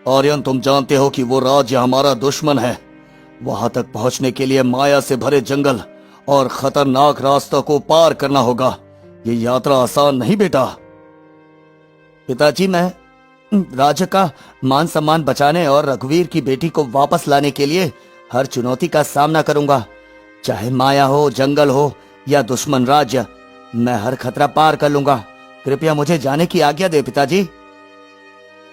आर्यन, तुम जानते हो कि वो राज्य हमारा दुश्मन है। वहां तक पहुंचने के लिए माया से भरे जंगल और खतरनाक रास्तों को पार करना होगा। ये यात्रा आसान नहीं बेटा। पिताजी, मैं राज्य का मान सम्मान बचाने और रघुवीर की बेटी को वापस लाने के लिए हर चुनौती का सामना करूंगा। चाहे माया हो, जंगल हो या दुश्मन राज्य, मैं हर खतरा पार कर लूंगा। कृपया मुझे जाने की आज्ञा दे पिताजी।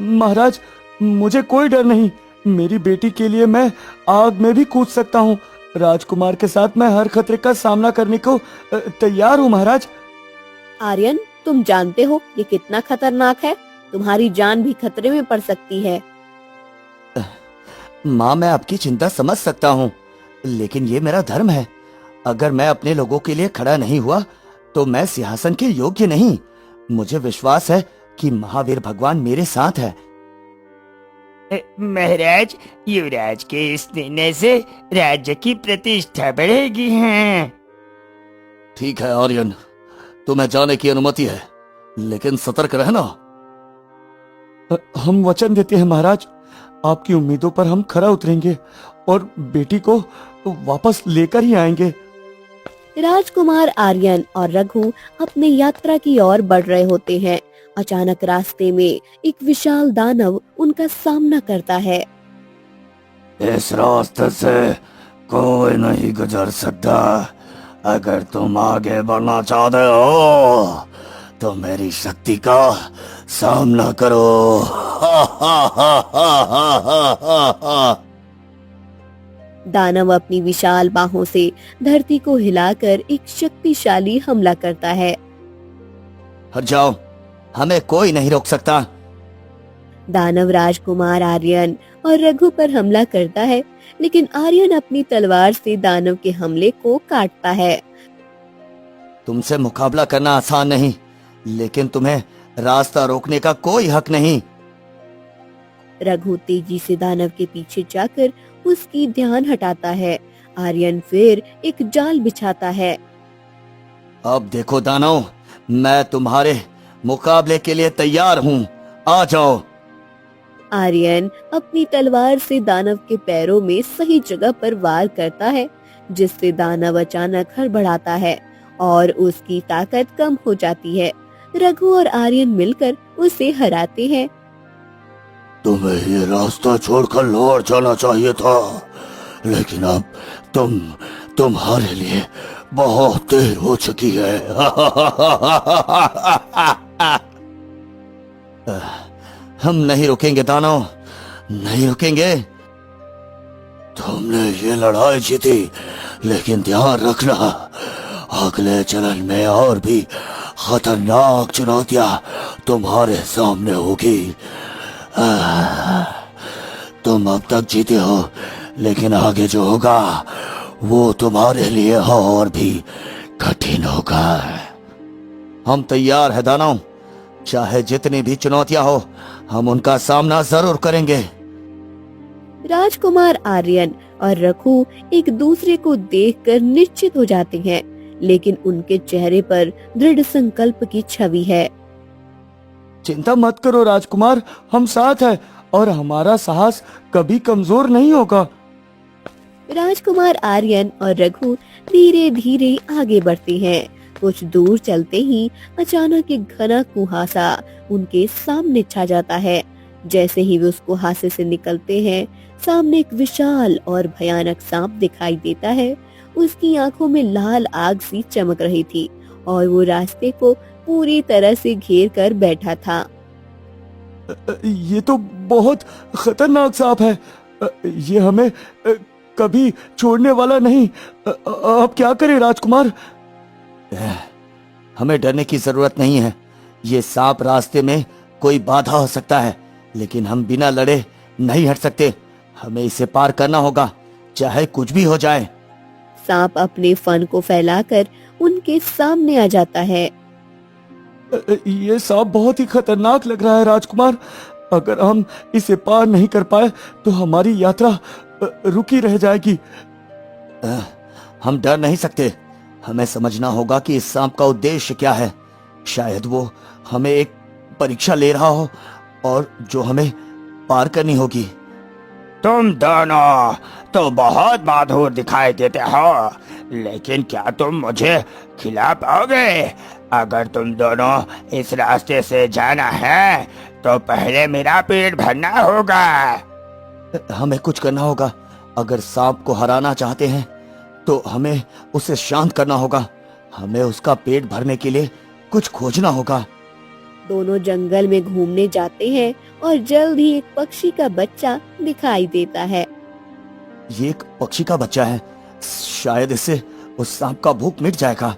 महाराज, मुझे कोई डर नहीं। मेरी बेटी के लिए मैं आग में भी कूद सकता हूँ। राजकुमार के साथ मैं हर खतरे का सामना करने को तैयार हूँ महाराज। आर्यन, तुम जानते हो ये कितना खतरनाक है। तुम्हारी जान भी खतरे में पड़ सकती है। माँ, मैं आपकी चिंता समझ सकता हूँ, लेकिन ये मेरा धर्म है। अगर मैं अपने लोगों के लिए खड़ा नहीं हुआ तो मैं सिंहासन के योग्य नहीं। मुझे विश्वास है कि महावीर भगवान मेरे साथ है। महाराज, युवराज के इस निर्णय से राज्य की प्रतिष्ठा बढ़ेगी है। ठीक है आर्यन, तुम्हें जाने की अनुमति है, लेकिन सतर्क रहना। हम वचन देते हैं महाराज, आपकी उम्मीदों पर हम खरा उतरेंगे और बेटी को वापस लेकर ही आएंगे। राजकुमार आर्यन और रघु अपने यात्रा की ओर बढ़ रहे होते हैं। अचानक रास्ते में एक विशाल दानव उनका सामना करता है। इस रास्ते से कोई नहीं गुजर सकता। अगर तुम आगे बढ़ना चाहते हो तो मेरी शक्ति का सामना करो। दानव अपनी विशाल बाहों से धरती को हिलाकर एक शक्तिशाली हमला करता है। हट जाओ, हमें कोई नहीं रोक सकता। दानव राजकुमार आर्यन और रघु पर हमला करता है, लेकिन आर्यन अपनी तलवार से दानव के हमले को काटता है। तुमसे मुकाबला करना आसान नहीं, लेकिन तुम्हें रास्ता रोकने का कोई हक नहीं। रघु तेजी से दानव के पीछे जाकर उसकी ध्यान हटाता है। आर्यन फिर एक जाल बिछाता है। अब देखो दानव, मैं तुम्हारे मुकाबले के लिए तैयार हूँ, आ जाओ। आर्यन अपनी तलवार से दानव के पैरों में सही जगह पर वार करता है, जिससे दानव अचानक हड़बड़ाता है और उसकी ताकत कम हो जाती है। रघु और आर्यन मिलकर उसे हराते हैं। तुम्हें ये रास्ता छोड़कर लौट जाना चाहिए था, लेकिन अब तुम्हारे लिए बहुत देर हो चुकी है। हम नहीं रुकेंगे दानव, नहीं रुकेंगे। तुमने ये लड़ाई जीती, लेकिन ध्यान रखना, अगले चरण में और भी खतरनाक चुनौतियां तुम्हारे सामने होगी। तुम अब तक जीते हो, लेकिन आगे जो होगा वो तुम्हारे लिए और भी कठिन होगा। हम तैयार हैं दानव, चाहे जितनी भी चुनौतियां हो, हम उनका सामना जरूर करेंगे। राजकुमार आर्यन और रघु एक दूसरे को देखकर निश्चित हो जाते हैं, लेकिन उनके चेहरे पर दृढ़ संकल्प की छवि है। चिंता मत करो राजकुमार, हम साथ हैं और हमारा साहस कभी कमजोर नहीं होगा। राजकुमार आर्यन और रघु धीरे धीरे आगे बढ़ते हैं। कुछ दूर चलते ही अचानक एक घना कुहासा उनके सामने छा जाता है। जैसे ही वे उस कुहासे से निकलते हैं, सामने एक विशाल और भयानक सांप दिखाई देता है। उसकी आंखों में लाल आग सी चमक रही थी और वो रास्ते को पूरी तरह से घेर कर बैठा था। ये तो बहुत खतरनाक सांप है, ये हमें कभी छोड़ने वाला नहीं। अब क्या करें राजकुमार? हमें डरने की जरूरत नहीं है। ये सांप रास्ते में कोई बाधा हो सकता है, लेकिन हम बिना लड़े नहीं हट सकते। हमें इसे पार करना होगा, चाहे कुछ भी हो जाए। सांप अपने फन को फैलाकर उनके सामने आ जाता है। ये सांप बहुत ही खतरनाक लग रहा है राजकुमार। अगर हम इसे पार नहीं कर पाए तो हमारी यात्रा रुकी रह जाएगी। हम डर नहीं सकते। हमें समझना होगा कि इस सांप का उद्देश्य क्या है। शायद वो हमें एक परीक्षा ले रहा हो और जो हमें पार करनी होगी। तुम दोनों तो बहुत बहादुर दिखाई देते हो, लेकिन क्या तुम मुझे खिला पाओगे? अगर तुम दोनों इस रास्ते से जाना है तो पहले मेरा पेट भरना होगा। हमें कुछ करना होगा। अगर सांप को हराना चाहते हैं तो हमें उसे शांत करना होगा। हमें उसका पेट भरने के लिए कुछ खोजना होगा। दोनों जंगल में घूमने जाते हैं और जल्द ही एक पक्षी का बच्चा दिखाई देता है। ये एक पक्षी का बच्चा है, शायद इससे उस सांप का भूख मिट जाएगा।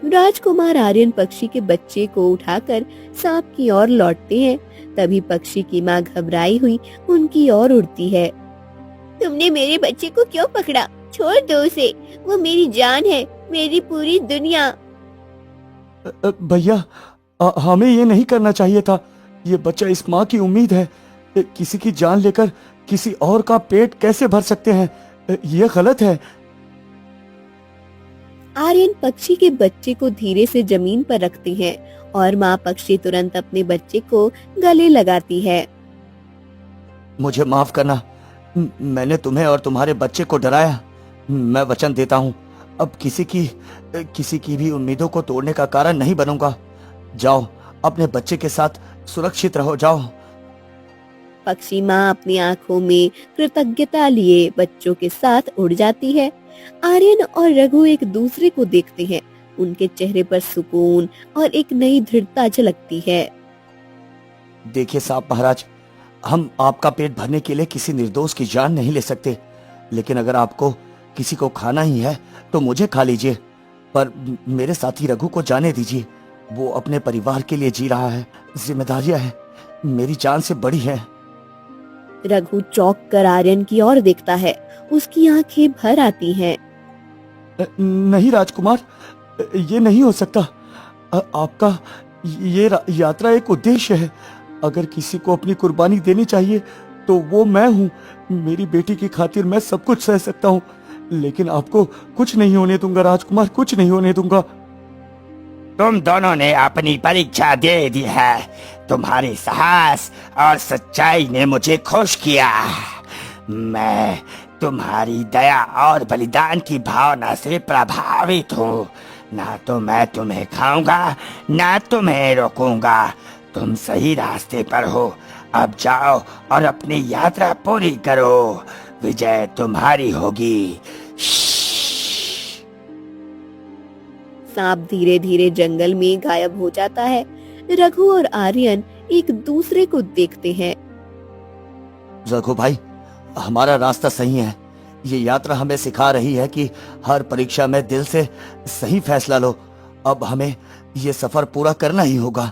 राजकुमार आर्यन पक्षी के बच्चे को उठाकर सांप की ओर लौटते हैं। तभी पक्षी की माँ घबराई हुई उनकी ओर उड़ती है। तुमने मेरे बच्चे को क्यों पकड़ा? छोड़ दो उसे, वो मेरी जान है, मेरी पूरी दुनिया। भैया, हमें ये नहीं करना चाहिए था। ये बच्चा इस माँ की उम्मीद है। किसी की जान लेकर किसी और का पेट कैसे भर सकते हैं? ये गलत है। आर्यन पक्षी के बच्चे को धीरे से जमीन पर रखती है और माँ पक्षी तुरंत अपने बच्चे को गले लगाती है। मुझे माफ करना, मैंने तुम्हें और तुम्हारे बच्चे को डराया। मैं वचन देता हूँ, अब किसी की भी उम्मीदों को तोड़ने का कारण नहीं बनूंगा। जाओ, अपने बच्चे के साथ सुरक्षित रहो, जाओ। पक्षी माँ अपनी आंखों में कृतज्ञता लिए बच्चों के साथ उड़ जाती है। आर्यन और रघु एक दूसरे को देखते हैं। उनके चेहरे पर सुकून और एक नई दृढ़ता झलकती है। देखिए सांप महाराज, हम आपका पेट भरने के लिए किसी निर्दोष की जान नहीं ले सकते, लेकिन अगर आपको किसी को खाना ही है तो मुझे खा लीजिए, पर मेरे साथी रघु को जाने दीजिए। वो अपने परिवार के लिए जी रहा है। जिम्मेदारियां है मेरी जान से बड़ी है। रघु चौंक कर आर्यन की ओर देखता है। उसकी आंखें भर आती हैं। नहीं राजकुमार, ये नहीं हो सकता। आपका ये यात्रा एक उद्देश्य है। अगर किसी को अपनी कुर्बानी देनी चाहिए तो वो मैं हूँ। मेरी बेटी की खातिर मैं सब कुछ सह सकता हूँ, लेकिन आपको कुछ नहीं होने दूंगा राजकुमार, कुछ नहीं होने दूंगा। तुम दोनों ने अपनी परीक्षा दे दी है। तुम्हारे साहस और सच्चाई ने मुझे खुश किया। मैं तुम्हारी दया और बलिदान की भावना से प्रभावित हूँ। ना तो मैं तुम्हें खाऊंगा, ना तुम्हें रोकूंगा। तुम सही रास्ते पर हो। अब जाओ और अपनी यात्रा पूरी करो। विजय तुम्हारी होगी। सांप धीरे धीरे जंगल में गायब हो जाता है। रघु और आर्यन एक दूसरे को देखते हैं। रघु भाई, हमारा रास्ता सही है। ये यात्रा हमें सिखा रही है कि हर परीक्षा में दिल से सही फैसला लो। अब हमें ये सफर पूरा करना ही होगा।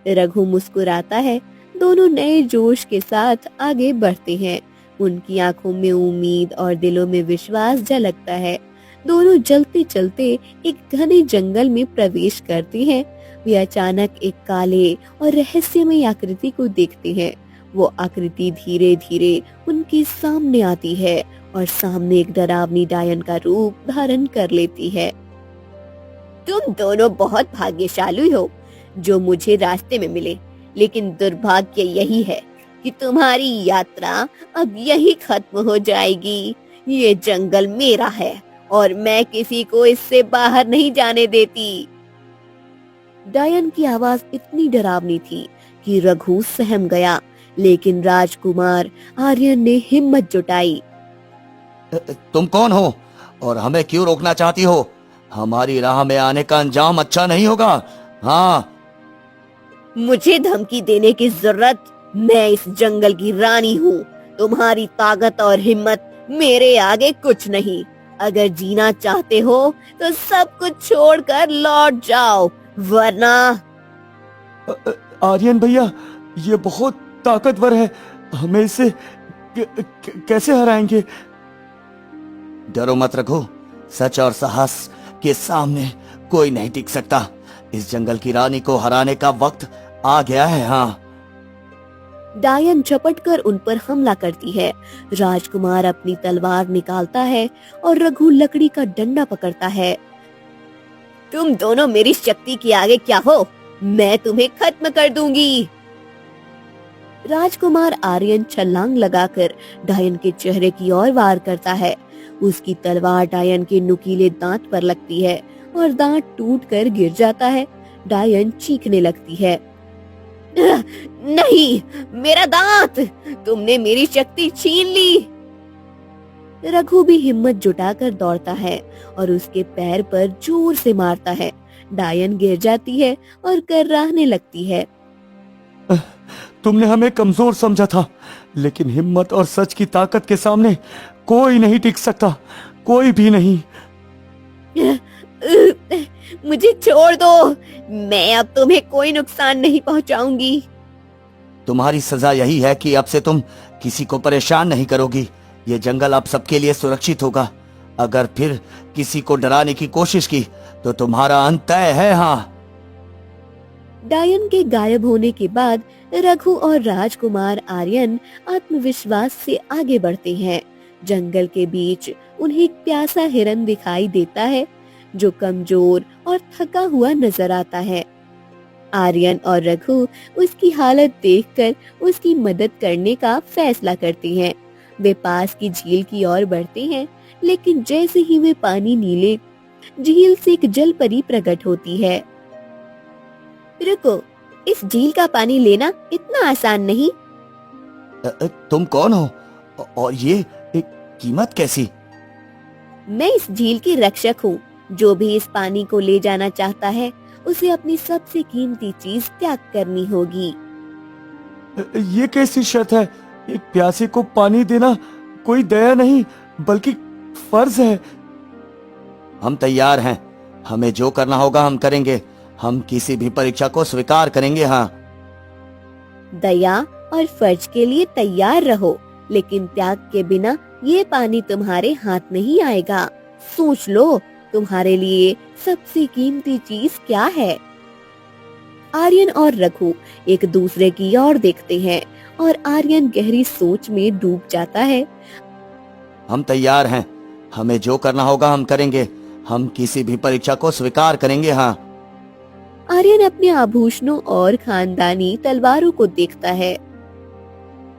रघु मुस्कुराता है। दोनों नए जोश के साथ आगे बढ़ते हैं। उनकी आंखों में उम्मीद और दिलों में विश्वास झलकता है। दोनों चलते चलते एक घने जंगल में प्रवेश करते हैं। वे अचानक एक काले और रहस्यमय आकृति को देखते हैं। वो आकृति धीरे धीरे उनके सामने आती है और सामने एक डरावनी डायन का रूप धारण कर लेती है। तुम दोनों बहुत भाग्यशाली हो जो मुझे रास्ते में मिले, लेकिन दुर्भाग्य यही है कि तुम्हारी यात्रा अब यही खत्म हो जाएगी। ये जंगल मेरा है और मैं किसी को इससे बाहर नहीं जाने देती। डायन की आवाज इतनी डरावनी थी कि रघु सहम गया, लेकिन राजकुमार आर्यन ने हिम्मत जुटाई। तुम कौन हो और हमें क्यों रोकना चाहती हो? हमारी राह में आने का अंजाम अच्छा नहीं होगा। हाँ, मुझे धमकी देने की जरूरत, मैं इस जंगल की रानी हूँ। तुम्हारी ताकत और हिम्मत मेरे आगे कुछ नहीं। अगर जीना चाहते हो तो सब कुछ छोड़कर लौट जाओ, वरना। आर्यन भैया, ये बहुत ताकतवर है, हमें इसे कैसे हराएंगे? डरो मत रघु, सच और साहस के सामने कोई नहीं टिक सकता। इस जंगल की रानी को हराने का वक्त आ गया है। हाँ, डायन झपटकर उन पर हमला करती है। राजकुमार अपनी तलवार निकालता है और रघु लकड़ी का डंडा पकड़ता है। तुम दोनों मेरी शक्ति के आगे क्या हो? मैं तुम्हें खत्म कर दूंगी। राजकुमार आर्यन छलांग लगाकर डायन के चेहरे की ओर वार करता है। उसकी तलवार डायन के नुकीले दांत पर लगती है और दांत टूटकर गिर जाता है। डायन चीखने लगती है, नहीं, मेरा दांत! तुमने मेरी शक्ति छीन ली। रघु भी हिम्मत जुटाकर दौड़ता है और उसके पैर पर जोर से मारता है। डायन गिर जाती है और कर्राहने लगती है। तुमने हमें कमजोर समझा था, लेकिन हिम्मत और सच की ताकत के सामने कोई नहीं टिक सकता, कोई भी नहीं। मुझे छोड़ दो, मैं अब तुम्हें कोई नुकसान नहीं पहुंचाऊंगी। तुम्हारी सजा यही है कि अब से तुम किसी को परेशान नहीं करोगी। ये जंगल अब सबके लिए सुरक्षित होगा। अगर फिर किसी को डराने की कोशिश की तो तुम्हारा अंत तय है। हाँ। डायन के गायब होने के बाद रघु और राजकुमार आर्यन आत्मविश्वास से आगे बढ़ते हैं। जंगल के बीच उन्हें एक प्यासा हिरन दिखाई देता है जो कमजोर और थका हुआ नजर आता है। आर्यन और रघु उसकी हालत देखकर उसकी मदद करने का फैसला करते हैं। वे पास की झील की ओर बढ़ते हैं, लेकिन जैसे ही वे पानी नीले, झील से एक जलपरी प्रकट होती है। रुको, इस झील का पानी लेना इतना आसान नहीं। तुम कौन हो और ये कीमत कैसी? मैं इस झील की रक्षक हूँ। जो भी इस पानी को ले जाना चाहता है उसे अपनी सबसे कीमती चीज त्याग करनी होगी। ये कैसी शर्त है? एक प्यासे को पानी देना कोई दया नहीं बल्कि फर्ज है। हम तैयार हैं। हमें जो करना होगा हम करेंगे। हम किसी भी परीक्षा को स्वीकार करेंगे। हाँ। दया और फर्ज के लिए तैयार रहो, लेकिन त्याग के बिना ये पानी तुम्हारे हाथ नहीं आएगा। सोच लो, तुम्हारे लिए सबसे कीमती चीज क्या है? आर्यन और रघु एक दूसरे की ओर देखते हैं और आर्यन गहरी सोच में डूब जाता है। हम तैयार हैं। हमें जो करना होगा हम करेंगे। हम किसी भी परीक्षा को स्वीकार करेंगे। हाँ। आर्यन अपने आभूषणों और खानदानी तलवारों को देखता है।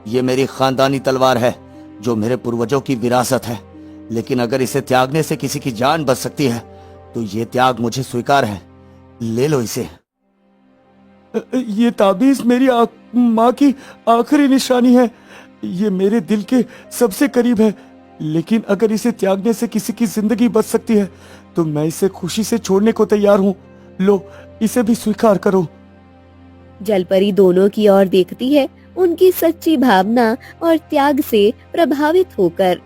ये मेरी खानदानी तलवार है जो मेरे पूर्वजों की विरासत है, लेकिन अगर इसे त्यागने से किसी की जान बच सकती है तो ये त्याग मुझे स्वीकार है। ले लो इसे। ये ताबीज मेरी माँ की आखिरी निशानी है। ये मेरे दिल के सबसे करीब है, लेकिन अगर इसे त्यागने से किसी की जिंदगी बच सकती है तो मैं इसे खुशी से छोड़ने को तैयार हूँ। लो, इसे भी स्वीकार करो। जलपरी दोनों की ओर देखती है, उनकी सच्ची भावना और त्याग से प्रभावित होकर।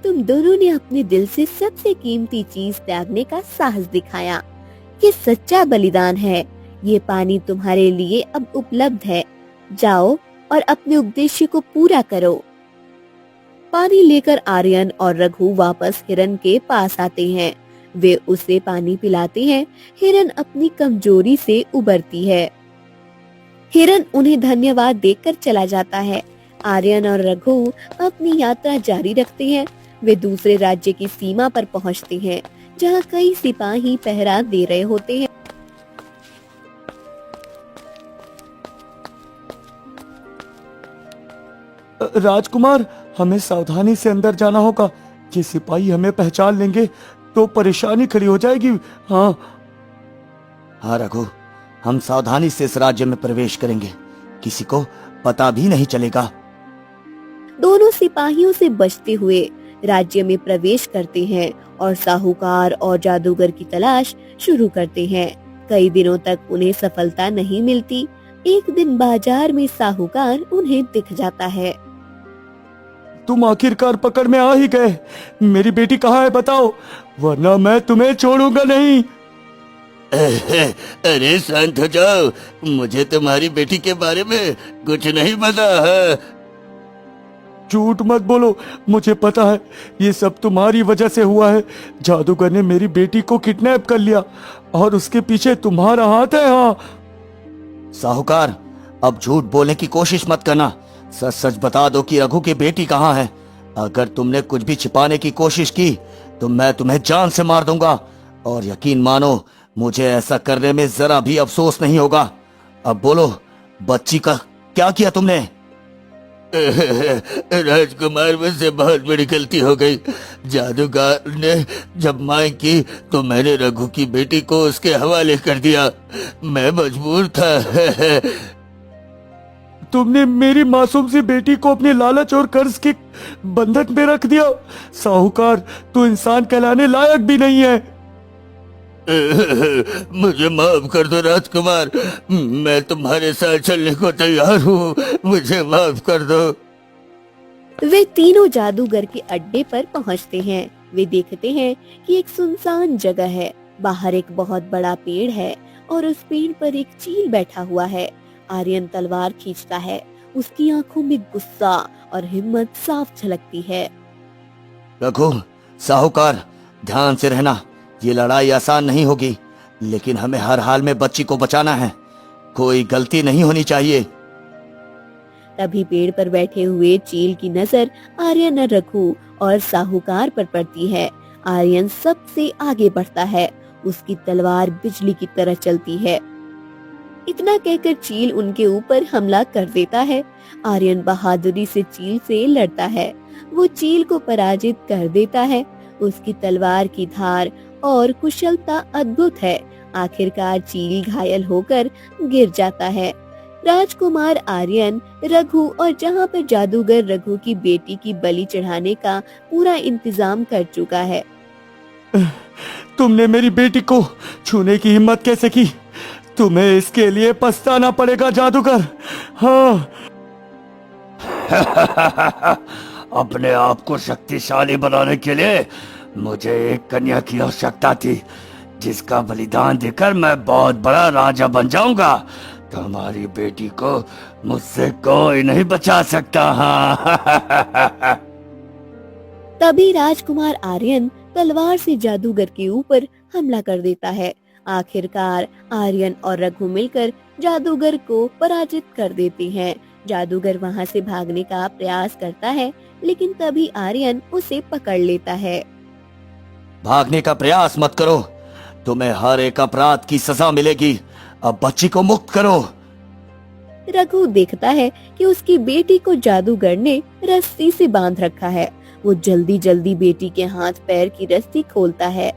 तुम दोनों ने अपने दिल से सबसे कीमती चीज त्यागने का साहस दिखाया। ये सच्चा बलिदान है। ये पानी तुम्हारे लिए अब उपलब्ध है। जाओ और अपने उद्देश्य को पूरा करो। पानी लेकर आर्यन और रघु वापस हिरन के पास आते हैं। वे उसे पानी पिलाते हैं। हिरन अपनी कमजोरी से उबरती है। हिरन उन्हें धन्यवाद देकर चला जाता है। आर्यन और रघु अपनी यात्रा जारी रखते हैं। वे दूसरे राज्य की सीमा पर पहुंचते हैं, जहां कई सिपाही पहरा दे रहे होते हैं। राजकुमार, हमें सावधानी से अंदर जाना होगा। ये सिपाही हमें पहचान लेंगे तो परेशानी खड़ी हो जाएगी। हाँ हाँ रघु, हम सावधानी से इस राज्य में प्रवेश करेंगे। किसी को पता भी नहीं चलेगा। दोनों सिपाहियों से बचते हुए राज्य में प्रवेश करते हैं और साहूकार और जादूगर की तलाश शुरू करते हैं। कई दिनों तक उन्हें सफलता नहीं मिलती। एक दिन बाजार में साहूकार उन्हें दिख जाता है। तुम आखिरकार पकड़ में आ ही गए। मेरी बेटी कहाँ है बताओ, वरना मैं तुम्हें छोड़ूंगा नहीं। अरे शांत हो जाओ, मुझे तुम्हारी बेटी के बारे में कुछ नहीं पता है। झूठ मत बोलो, मुझे पता है। ये सब तुम्हारी वजह से हुआ है। जादूगर ने मेरी बेटी को किडनैप कर लिया और उसके पीछे तुम्हारा हाथ है। हाँ साहूकार, अब झूठ बोलने की कोशिश मत करना। सच सच बता दो कि रघु की बेटी कहाँ है। अगर तुमने कुछ भी छिपाने की कोशिश की तो मैं तुम्हें जान से मार दूंगा, और यकीन मानो मुझे ऐसा करने में जरा भी अफसोस नहीं होगा। अब बोलो, बच्ची का क्या किया तुमने? राजकुमार, मुझसे बहुत बड़ी गलती हो गई। जादूगर ने जब मांग की तो मैंने रघु की बेटी को उसके हवाले कर दिया। मैं मजबूर था। तुमने मेरी मासूम सी बेटी को अपने लालच और कर्ज के बंधन में रख दिया। साहूकार, तू इंसान कहलाने लायक भी नहीं है। मुझे माफ कर दो राजकुमार, मैं तुम्हारे साथ चलने को तैयार हूँ। मुझे माफ कर दो। वे तीनों जादूगर के अड्डे पर पहुंचते हैं। वे देखते हैं कि एक सुनसान जगह है। बाहर एक बहुत बड़ा पेड़ है और उस पेड़ पर एक चील बैठा हुआ है। आर्यन तलवार खींचता है। उसकी आंखों में गुस्सा और हिम्मत साफ झलकती है। रघु, साहूकार, ध्यान से रहना। ये लड़ाई आसान नहीं होगी, लेकिन हमें हर हाल में बच्ची को बचाना है। कोई गलती नहीं होनी चाहिए। तभी पेड़ पर बैठे हुए चील की नजर आर्यन, रघु और साहूकार पर पड़ती है। आर्यन सबसे आगे बढ़ता है। उसकी तलवार बिजली की तरह चलती है। इतना कहकर चील उनके ऊपर हमला कर देता है। आर्यन बहादुरी से चील से लड़ता है। वो चील को पराजित कर देता है। उसकी तलवार की धार और कुशलता अद्भुत है। आखिरकार चील घायल होकर गिर जाता है। राजकुमार आर्यन, रघु और जहाँ पर जादूगर रघु की बेटी की बलि चढ़ाने का पूरा इंतजाम कर चुका है। तुमने मेरी बेटी को छूने की हिम्मत कैसे की? तुम्हें इसके लिए पछताना पड़ेगा जादूगर। हाँ। अपने आप को शक्तिशाली बनाने के लिए मुझे एक कन्या की आवश्यकता थी, जिसका बलिदान देकर मैं बहुत बड़ा राजा बन जाऊंगा। तुम्हारी बेटी को मुझसे कोई नहीं बचा सकता। हाँ। तभी राजकुमार आर्यन तलवार से जादूगर के ऊपर हमला कर देता है। आखिरकार आर्यन और रघु मिलकर जादूगर को पराजित कर देते हैं। जादूगर वहां से भागने का प्रयास करता है, लेकिन तभी आर्यन उसे पकड़ लेता है। भागने का प्रयास मत करो, तुम्हें हर एक अपराध की सजा मिलेगी। अब बच्ची को मुक्त करो। रघु देखता है कि उसकी बेटी को जादूगर ने रस्सी से बांध रखा है। वो जल्दी जल्दी बेटी के हाथ पैर की रस्सी खोलता है।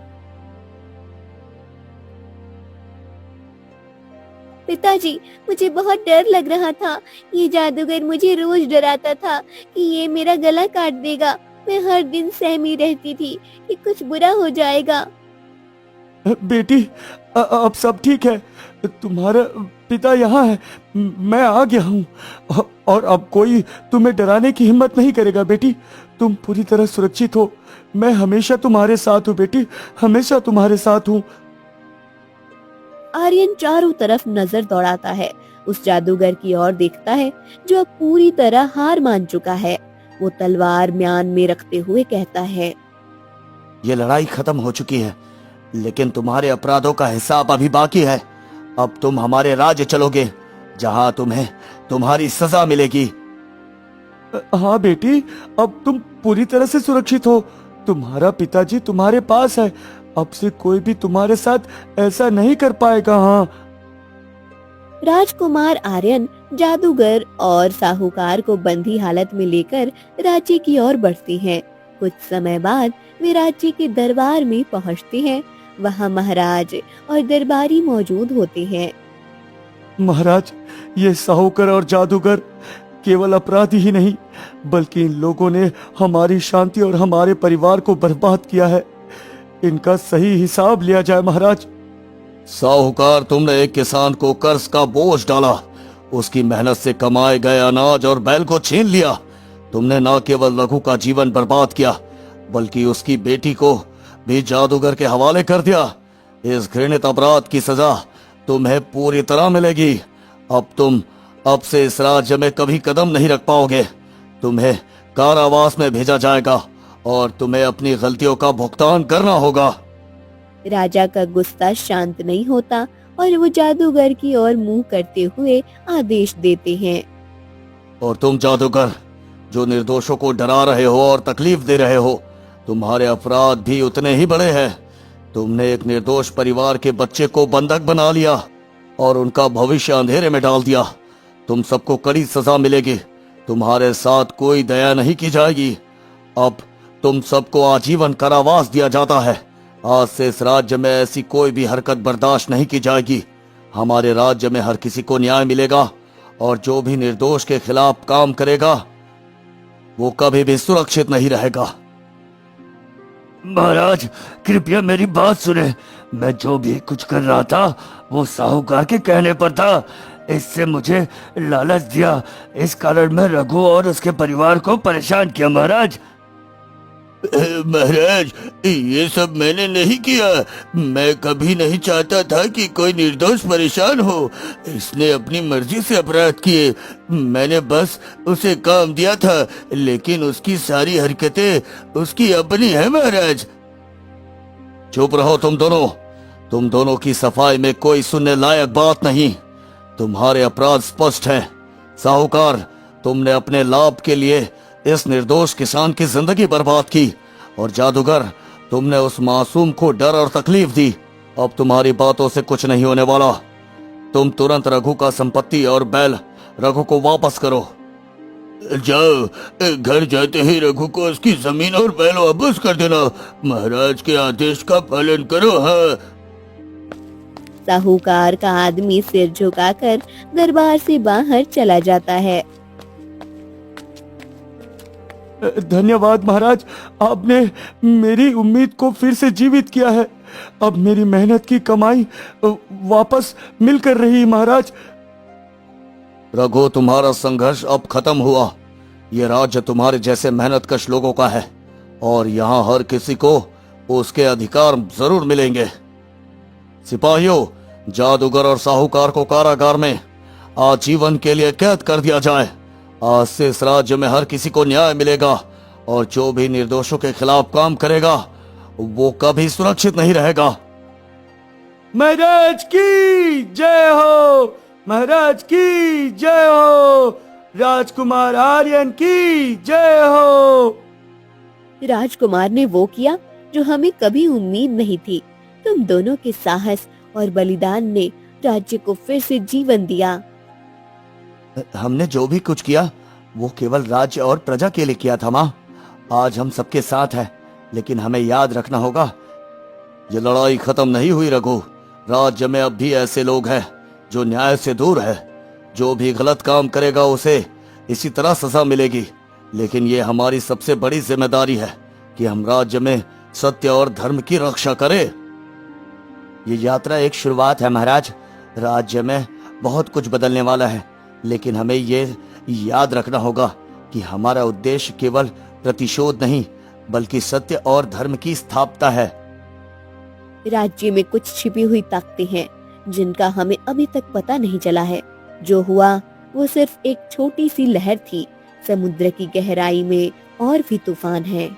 पिताजी, मुझे बहुत डर लग रहा था। ये जादूगर मुझे रोज डराता था कि ये मेरा गला काट देगा। मैं हर दिन सहमी रहती थी कि कुछ बुरा हो जाएगा। बेटी, अब सब ठीक है। तुम्हारा पिता यहाँ है, मैं आ गया हूँ और अब कोई तुम्हें डराने की हिम्मत नहीं करेगा। बेटी, तुम पूरी तरह सुरक्षित हो। मैं हमेशा तुम्हारे साथ हूँ बेटी, हमेशा तुम्हारे साथ हूँ। आर्यन चारों तरफ नजर दौड़ाता है। उस जादूगर की ओर देखता है जो अब पूरी तरह हार मान चुका है। वो तलवार म्यान में रखते हुए कहता है, ये लड़ाई खत्म हो चुकी है, लेकिन तुम्हारे अपराधों का हिसाब अभी बाकी है। अब तुम हमारे राज्य चलोगे, जहाँ तुम्हें तुम्हारी सजा मिलेगी। हाँ बेटी, अब तुम पूरी तरह से सुरक्षित हो। तुम्हारा पिताजी तुम्हारे पास है। अब से कोई भी तुम्हारे साथ ऐसा नहीं कर पाएगा। हाँ। राजकुमार आर्यन जादूगर और साहूकार को बंदी हालत में लेकर राज्य की ओर बढ़ते हैं। कुछ समय बाद वे राज्य के दरबार में पहुंचते हैं। वहां महाराज और दरबारी मौजूद होते हैं। महाराज, ये साहूकर और जादूगर केवल अपराधी ही नहीं, बल्कि इन लोगों ने हमारी शांति और हमारे परिवार को बर्बाद किया है। इनका सही हिसाब लिया जाए महाराज। साहूकार, तुमने एक किसान को कर्ज का बोझ डाला, उसकी मेहनत से कमाए गए अनाज और बैल को छीन लिया। तुमने न केवल रघु का जीवन बर्बाद किया, बल्कि उसकी बेटी को भी जादूगर के हवाले कर दिया। इस घृणित अपराध की सजा तुम्हें पूरी तरह मिलेगी। अब तुम अब से इस राज्य में कभी कदम नहीं रख पाओगे। तुम्हें कारावास में भेजा जाएगा और तुम्हें अपनी गलतियों का भुगतान करना होगा। राजा का गुस्सा शांत नहीं होता और वो जादूगर की ओर मुंह करते हुए आदेश देते हैं। और तुम जादूगर, जो निर्दोषों को डरा रहे हो और तकलीफ दे रहे हो, तुम्हारे अपराध भी उतने ही बड़े हैं। तुमने एक निर्दोष परिवार के बच्चे को बंधक बना लिया और उनका भविष्य अंधेरे में डाल दिया। तुम सबको कड़ी सजा मिलेगी। तुम्हारे साथ कोई दया नहीं की जाएगी। अब तुम सबको आजीवन कारावास दिया जाता है। आज से इस राज्य में ऐसी कोई भी हरकत बर्दाश्त नहीं की जाएगी। हमारे राज्य में हर किसी को न्याय मिलेगा और जो भी निर्दोष के खिलाफ काम करेगा वो कभी भी सुरक्षित नहीं रहेगा। महाराज, कृपया मेरी बात सुने। मैं जो भी कुछ कर रहा था वो साहूकार के कहने पर था। इससे मुझे लालच दिया, इस कारण मैं रघु और उसके परिवार को परेशान किया। महाराज, महाराज, ये सब मैंने नहीं किया। मैं कभी नहीं चाहता था कि कोई निर्दोष परेशान हो। इसने अपनी मर्जी से अपराध किए। मैंने बस उसे काम दिया था, लेकिन उसकी सारी हरकतें उसकी अपनी है। महाराज, चुप रहो तुम दोनों। तुम दोनों की सफाई में कोई सुनने लायक बात नहीं। तुम्हारे अपराध स्पष्ट हैं। साहूकार, तुमने अपने लाभ के लिए इस निर्दोष किसान की जिंदगी बर्बाद की, और जादूगर, तुमने उस मासूम को डर और तकलीफ दी। अब तुम्हारी बातों से कुछ नहीं होने वाला। तुम तुरंत रघु का संपत्ति और बैल रघु को वापस करो। जाओ, घर जाते ही रघु को उसकी जमीन और बैल वापस कर देना। महाराज के आदेश का पालन करो। हाँ। साहूकार का आदमी सिर झुकाकर दरबार से बाहर चला जाता है। धन्यवाद महाराज, आपने मेरी उम्मीद को फिर से जीवित किया है। अब मेरी मेहनत की कमाई वापस मिल कर रही। महाराज, रघु, तुम्हारा संघर्ष अब खत्म हुआ। ये राज्य तुम्हारे जैसे मेहनतकश लोगों का है और यहाँ हर किसी को उसके अधिकार जरूर मिलेंगे। सिपाहियों, जादूगर और साहूकार को कारागार में आजीवन के लिए कैद कर दिया जाए। आज से इस राज्य में हर किसी को न्याय मिलेगा और जो भी निर्दोषों के खिलाफ काम करेगा वो कभी सुरक्षित नहीं रहेगा। महाराज की जय हो, महाराज की जय हो, राजकुमार आर्यन की जय हो। राजकुमार ने वो किया जो हमें कभी उम्मीद नहीं थी। तुम दोनों के साहस और बलिदान ने राज्य को फिर से जीवन दिया। हमने जो भी कुछ किया वो केवल राज्य और प्रजा के लिए किया था माँ। आज हम सबके साथ हैं, लेकिन हमें याद रखना होगा ये लड़ाई खत्म नहीं हुई रघु। राज्य में अब भी ऐसे लोग हैं जो न्याय से दूर है। जो भी गलत काम करेगा उसे इसी तरह सजा मिलेगी, लेकिन ये हमारी सबसे बड़ी जिम्मेदारी है कि हम राज्य में सत्य और धर्म की रक्षा करें। ये यात्रा एक शुरुआत है महाराज। राज्य में बहुत कुछ बदलने वाला है, लेकिन हमें ये याद रखना होगा कि हमारा उद्देश्य केवल प्रतिशोध नहीं बल्कि सत्य और धर्म की स्थापना है। राज्य में कुछ छिपी हुई ताकतें हैं जिनका हमें अभी तक पता नहीं चला है। जो हुआ वो सिर्फ एक छोटी सी लहर थी। समुद्र की गहराई में और भी तूफान है।